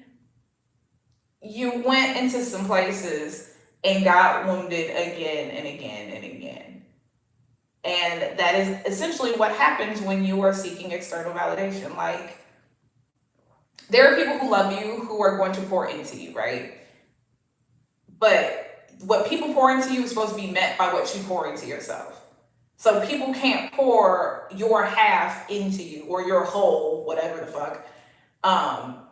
Speaker 1: you went into some places and got wounded again and again and again. And that is essentially what happens when you are seeking external validation. Like, there are people who love you who are going to pour into you, right? But what people pour into you is supposed to be met by what you pour into yourself. So people can't pour your half into you or your whole, whatever the fuck,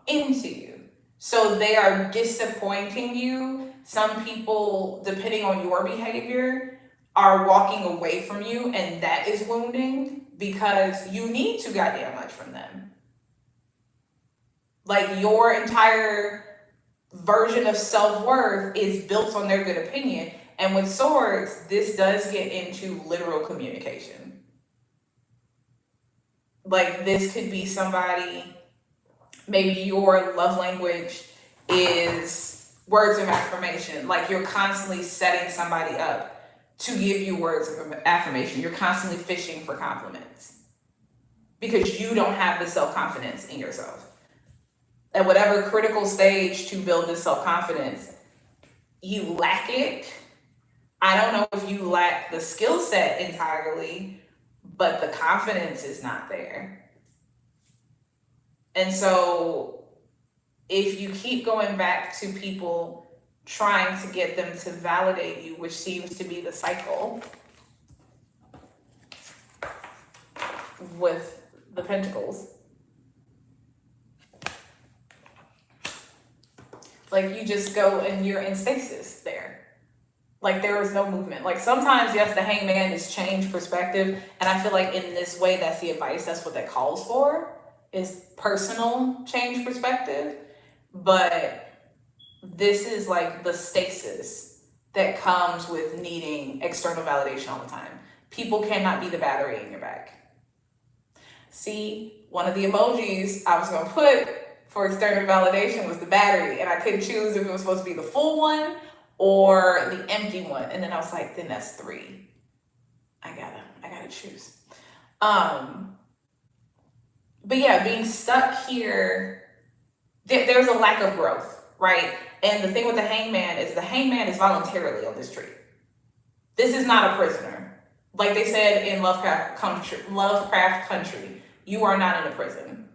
Speaker 1: into you. So they are disappointing you. Some people, depending on your behavior, are walking away from you, and that is wounding because you need too goddamn much from them. Like your entire version of self-worth is built on their good opinion. And with swords, this does get into literal communication. Like this could be somebody, maybe your love language is words of affirmation. Like you're constantly setting somebody up to give you words of affirmation. You're constantly fishing for compliments because you don't have the self-confidence in yourself. At whatever critical stage to build this self-confidence, you lack it. I don't know if you lack the skill set entirely, but the confidence is not there. And so if you keep going back to people trying to get them to validate you, which seems to be the cycle with the Pentacles, like you just go and you're in stasis there. Like there is no movement. Like sometimes, yes, the Hangman is change perspective. And I feel like in this way, that's the advice. That's what that calls for, is personal change perspective. But this is like the stasis that comes with needing external validation all the time. People cannot be the battery in your back. See, one of the emojis I was going to put for external validation was the battery. And I couldn't choose if it was supposed to be the full one or the empty one. And then I was like, then that's 3. I gotta choose. But yeah, being stuck here, there's a lack of growth, right? And the thing with the Hangman is voluntarily on this tree. This is not a prisoner. Like they said in Lovecraft Country, you are not in a prison.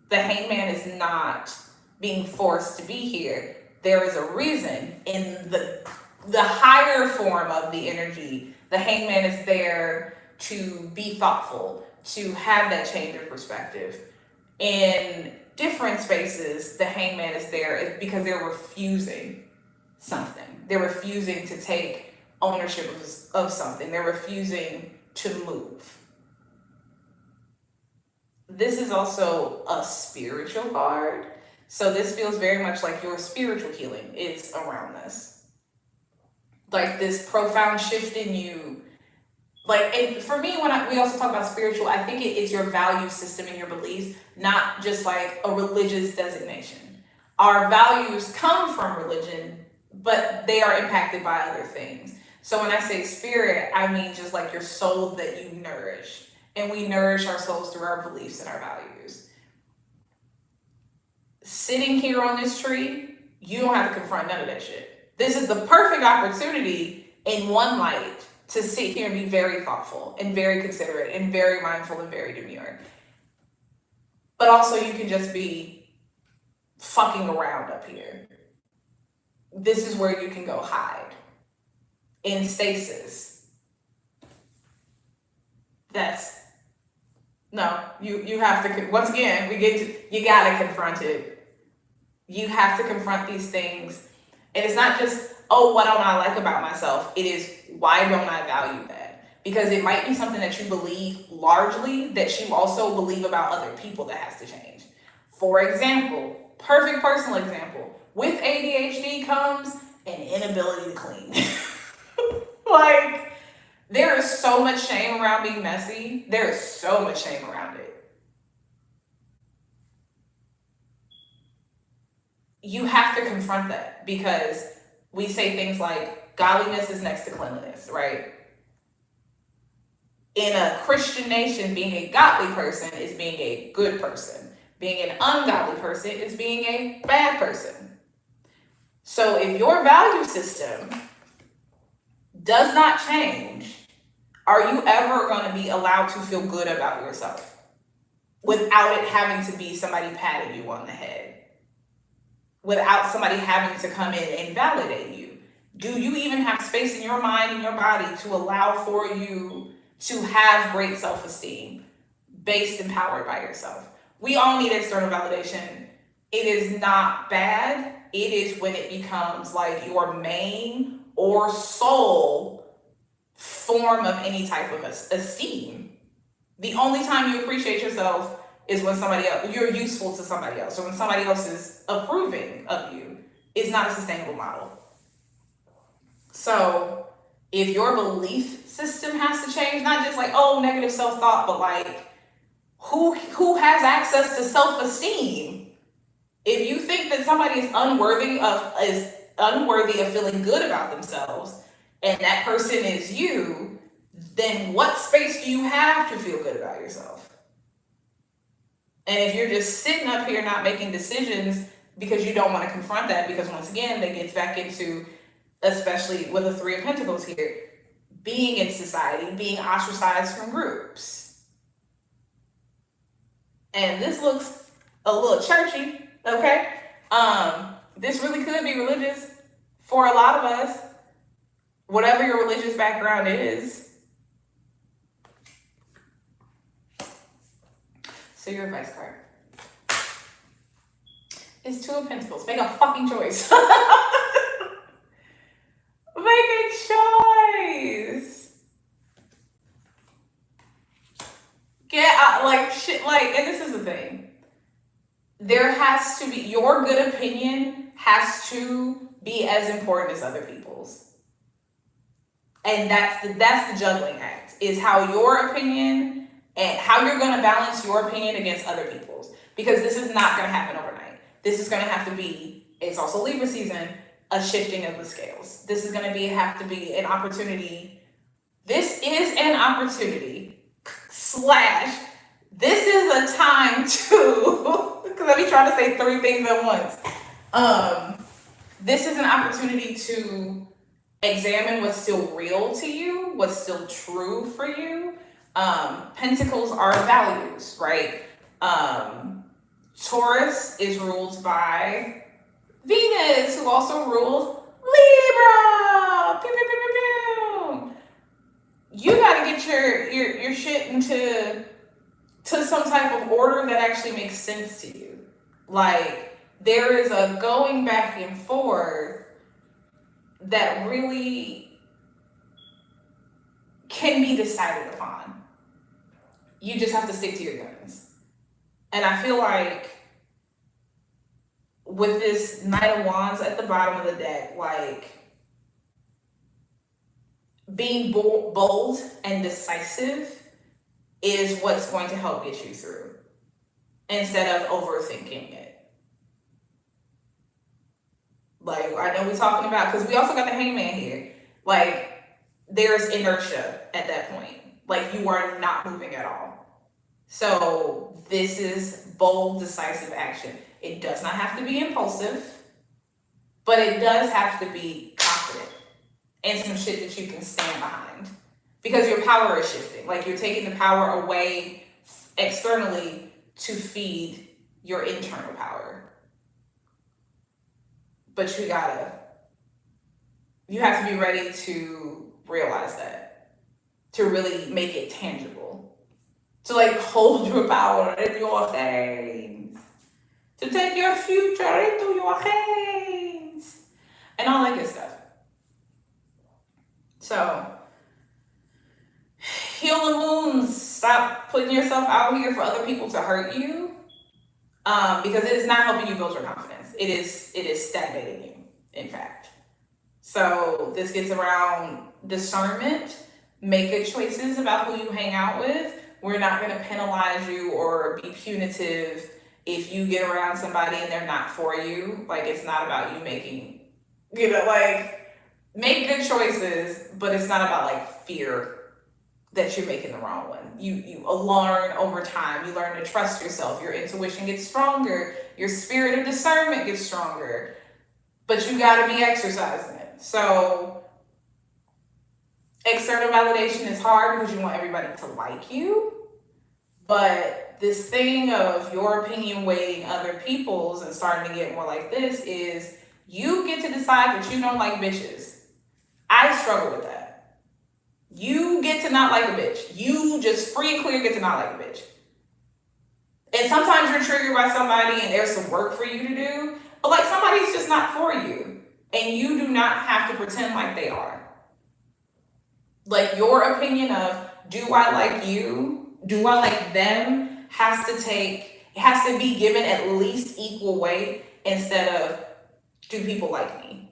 Speaker 1: The Hangman is not being forced to be here. There is a reason. In the higher form of the energy, the Hangman is there to be thoughtful, to have that change of perspective. In different spaces, the Hangman is there because they're refusing something. They're refusing to take ownership of something. They're refusing to move. This is also a spiritual card. So this feels very much like your spiritual healing is around this. like this profound shift in you. Like, and for me, we also talk about spiritual, I think it is your value system and your beliefs, not just like a religious designation. Our values come from religion, but they are impacted by other things. So when I say spirit, I mean just like your soul that you nourish. And we nourish our souls through our beliefs and our values. Sitting here on this tree, you don't have to confront none of that shit. This is the perfect opportunity in one light to sit here and be very thoughtful and very considerate and very mindful and very demure. But also you can just be fucking around up here. This is where you can go hide in stasis. That's no, you have to, once again, you gotta confront it. You have to confront these things. And it's not just, oh, what don't I like about myself? It is, why don't I value that? Because it might be something that you believe largely that you also believe about other people that has to change. For example, perfect personal example, with ADHD comes an inability to clean. Like, there is so much shame around being messy. There is so much shame around it. You have to confront that because we say things like godliness is next to cleanliness, right? In a Christian nation, being a godly person is being a good person. Being an ungodly person is being a bad person. So if your value system does not change, are you ever going to be allowed to feel good about yourself without it having to be somebody patting you on the head? Without somebody having to come in and validate you? Do you even have space in your mind and your body to allow for you to have great self-esteem based and powered by yourself? We all need external validation. It is not bad. It is when it becomes like your main or sole form of any type of esteem. The only time you appreciate yourself is when somebody else, you're useful to somebody else, or when somebody else is approving of you. It's not a sustainable model. So if your belief system has to change, not just like, oh, negative self-thought, but like, who has access to self-esteem? If you think that somebody is unworthy of feeling good about themselves, and that person is you, then what space do you have to feel good about yourself? And if you're just sitting up here not making decisions because you don't want to confront that, because once again, that gets back into, especially with the Three of Pentacles here, being in society, being ostracized from groups. And this looks a little churchy, okay? This really could be religious for a lot of us, whatever your religious background is. So your advice card is Two of Pentacles. Make a fucking choice. Make a choice. Get out, like shit, like, and this is the thing. There has to be, your good opinion has to be as important as other people's. And that's the juggling act, is how your opinion and how you're going to balance your opinion against other people's. Because this is not going to happen overnight. This is going to have to be, it's also Libra season, a shifting of the scales. This is going to have to be an opportunity. This is an opportunity / this is a time to, because I be trying to say 3 things at once. This is an opportunity to examine what's still real to you, what's still true for you. Pentacles are values, right? Taurus is ruled by Venus, who also rules Libra. Pew, pew, pew, pew, pew. You got to get your shit into some type of order that actually makes sense to you. Like, there is a going back and forth that really can be decided upon. You just have to stick to your guns. And I feel like with this Knight of Wands at the bottom of the deck, like, being bold and decisive is what's going to help get you through instead of overthinking it. Like, I know we're talking about, because we also got the hangman here. Like, there's inertia at that point. Like, you are not moving at all. So, this is bold, decisive action. It does not have to be impulsive, but it does have to be confident and some shit that you can stand behind. Because your power is shifting. Like, you're taking the power away externally to feed your internal power. But you have to be ready to realize that, to really make it tangible, to like hold your power in your hands, to take your future into your hands, and all that good stuff. So, heal the wounds. Stop putting yourself out here for other people to hurt you, because it is not helping you build your confidence. It is stagnating you, in fact. So this gets around discernment. Make good choices about who you hang out with. We're not going to penalize you or be punitive if you get around somebody and they're not for you. Like, it's not about you making, like, make good choices, but it's not about like fear that you're making the wrong one. You learn over time. You learn to trust yourself. Your intuition gets stronger. Your spirit of discernment gets stronger. But you got to be exercising it. So external validation is hard because you want everybody to like you. But this thing of your opinion weighing other people's and starting to get more like this is you get to decide that you don't like bitches. I struggle with that. You get to not like a bitch. You just free and clear get to not like a bitch. And sometimes you're triggered by somebody and there's some work for you to do. But like, somebody's just not for you. And you do not have to pretend like they are. Like, your opinion of, do I like you? Do I like them? Has to be given at least equal weight instead of, do people like me?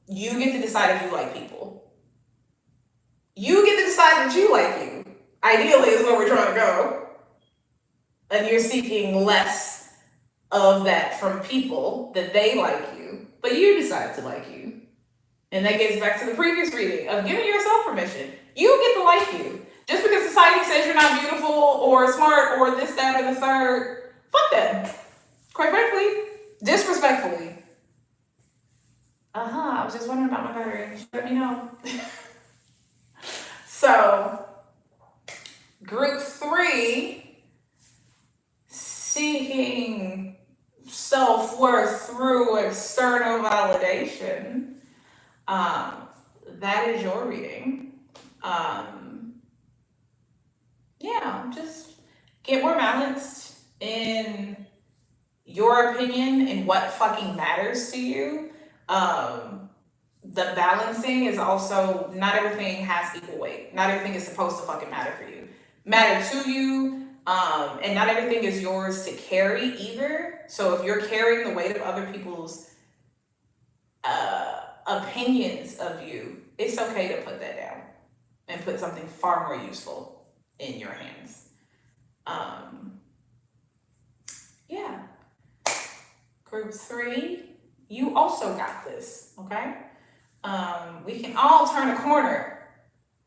Speaker 1: You get to decide if you like people. You get to decide that you like you. Ideally is where we're trying to go. And you're seeking less of that from people, that they like you, but you decide to like you. And that gets back to the previous reading of giving yourself permission. You get to like you. Just because society says you're not beautiful or smart or this, that, or the third, fuck them. Quite frankly, disrespectfully. I was just wondering about my battery. Let me know. So, group 3, seeking self-worth through external validation. That is your reading. Just get more balanced in your opinion and what fucking matters to you. The balancing is also, not everything has equal weight. Not everything is supposed to fucking matter for you. Matter to you, and not everything is yours to carry either. So if you're carrying the weight of other people's opinions of you, it's okay to put that down and put something far more useful in your hands. Group 3, you also got this, okay? We can all turn a corner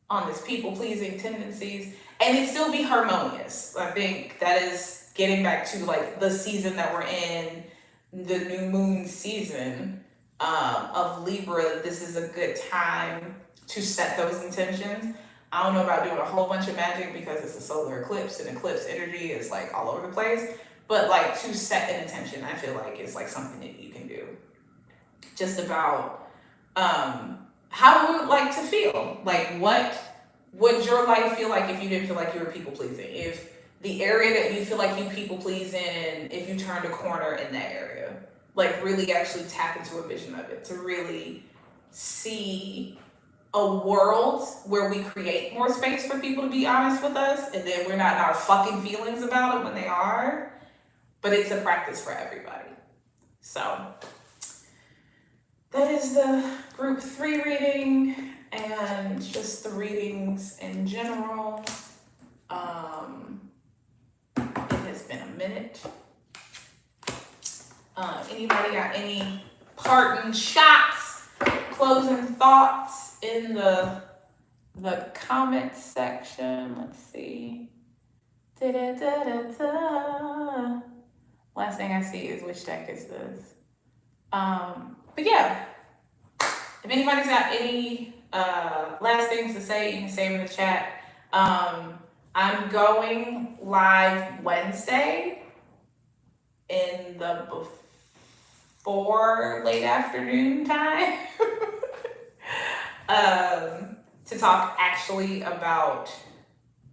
Speaker 1: on this people-pleasing tendencies and it still be harmonious. I think that is getting back to like the season that we're in, the new moon season of Libra. This is a good time to set those intentions. I don't know about doing a whole bunch of magic because it's a solar eclipse and eclipse energy is like all over the place. But like, to set an intention, I feel like it's like something that you can do. Just about how you would like to feel. Like, what would your life feel like if you didn't feel like you were people pleasing? If the area that you feel like you people please in, if you turned a corner in that area, like really actually tap into a vision of it, to really see a world where we create more space for people to be honest with us, and then we're not in our fucking feelings about it when they are. But it's a practice for everybody. So that is the group 3 reading and just the readings in general. It has been a minute. Anybody got any parting shots, closing thoughts in the comment section? Let's see. Da-da-da-da-da. Last thing I see is which deck is this. But yeah, if anybody's got any last things to say, you can say them in the chat. I'm going live Wednesday in the before late afternoon time to talk actually about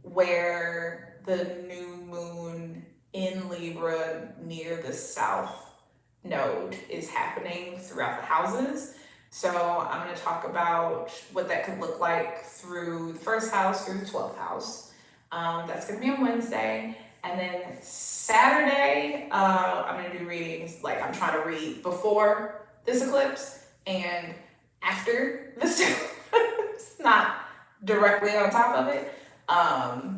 Speaker 1: where the new moon in Libra near the south node is happening throughout the houses. So I'm going to talk about what that could look like through the first house, through the 12th house. That's going to be on Wednesday. And then Saturday, I'm going to do readings. Like, I'm trying to read before this eclipse and after this eclipse, not directly on top of it.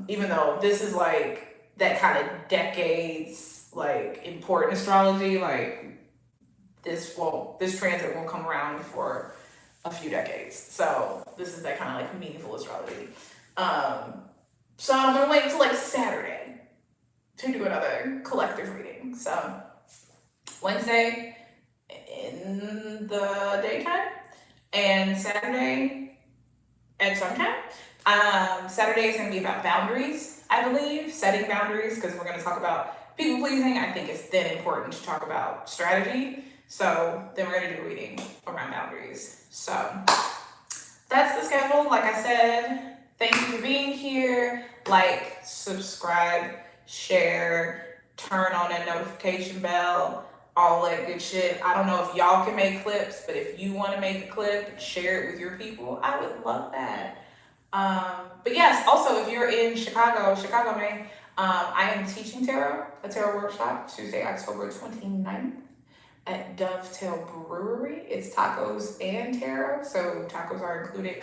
Speaker 1: Even though this is like that kind of decades, like important astrology, like this transit won't come around for a few decades. So this is that kind of like meaningful astrology. So I'm gonna wait until like Saturday to do another collective reading. So Wednesday in the daytime and Saturday at some time. Saturday is going to be about boundaries, I believe, setting boundaries, because we're going to talk about people pleasing. I think it's then important to talk about strategy. So then we're going to do a reading around boundaries. So that's the schedule. Like I said, thank you for being here. Like, subscribe, share, turn on that notification bell, all that good shit. I don't know if y'all can make clips, but if you want to make a clip, share it with your people. I would love that. But yes, also if you're in Chicago, Maine, I am teaching a tarot workshop, Tuesday, October 29th at Dovetail Brewery. It's tacos and tarot, so tacos are included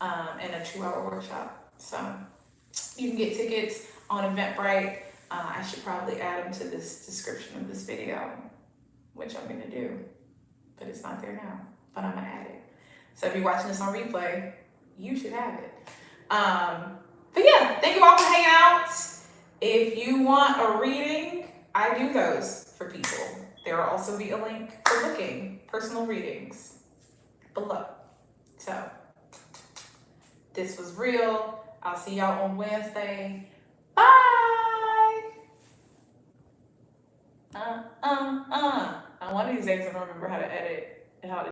Speaker 1: in a 2-hour workshop. So you can get tickets on Eventbrite. I should probably add them to this description of this video, which I'm gonna do, but it's not there now, but I'm gonna add it. So if you're watching this on replay, you should have it. But yeah, thank you all for hanging out. If you want a reading, I do those for people. There will also be a link for booking personal readings below. So this was real. I'll see y'all on Wednesday. Bye. One of these days I don't remember how to edit and how to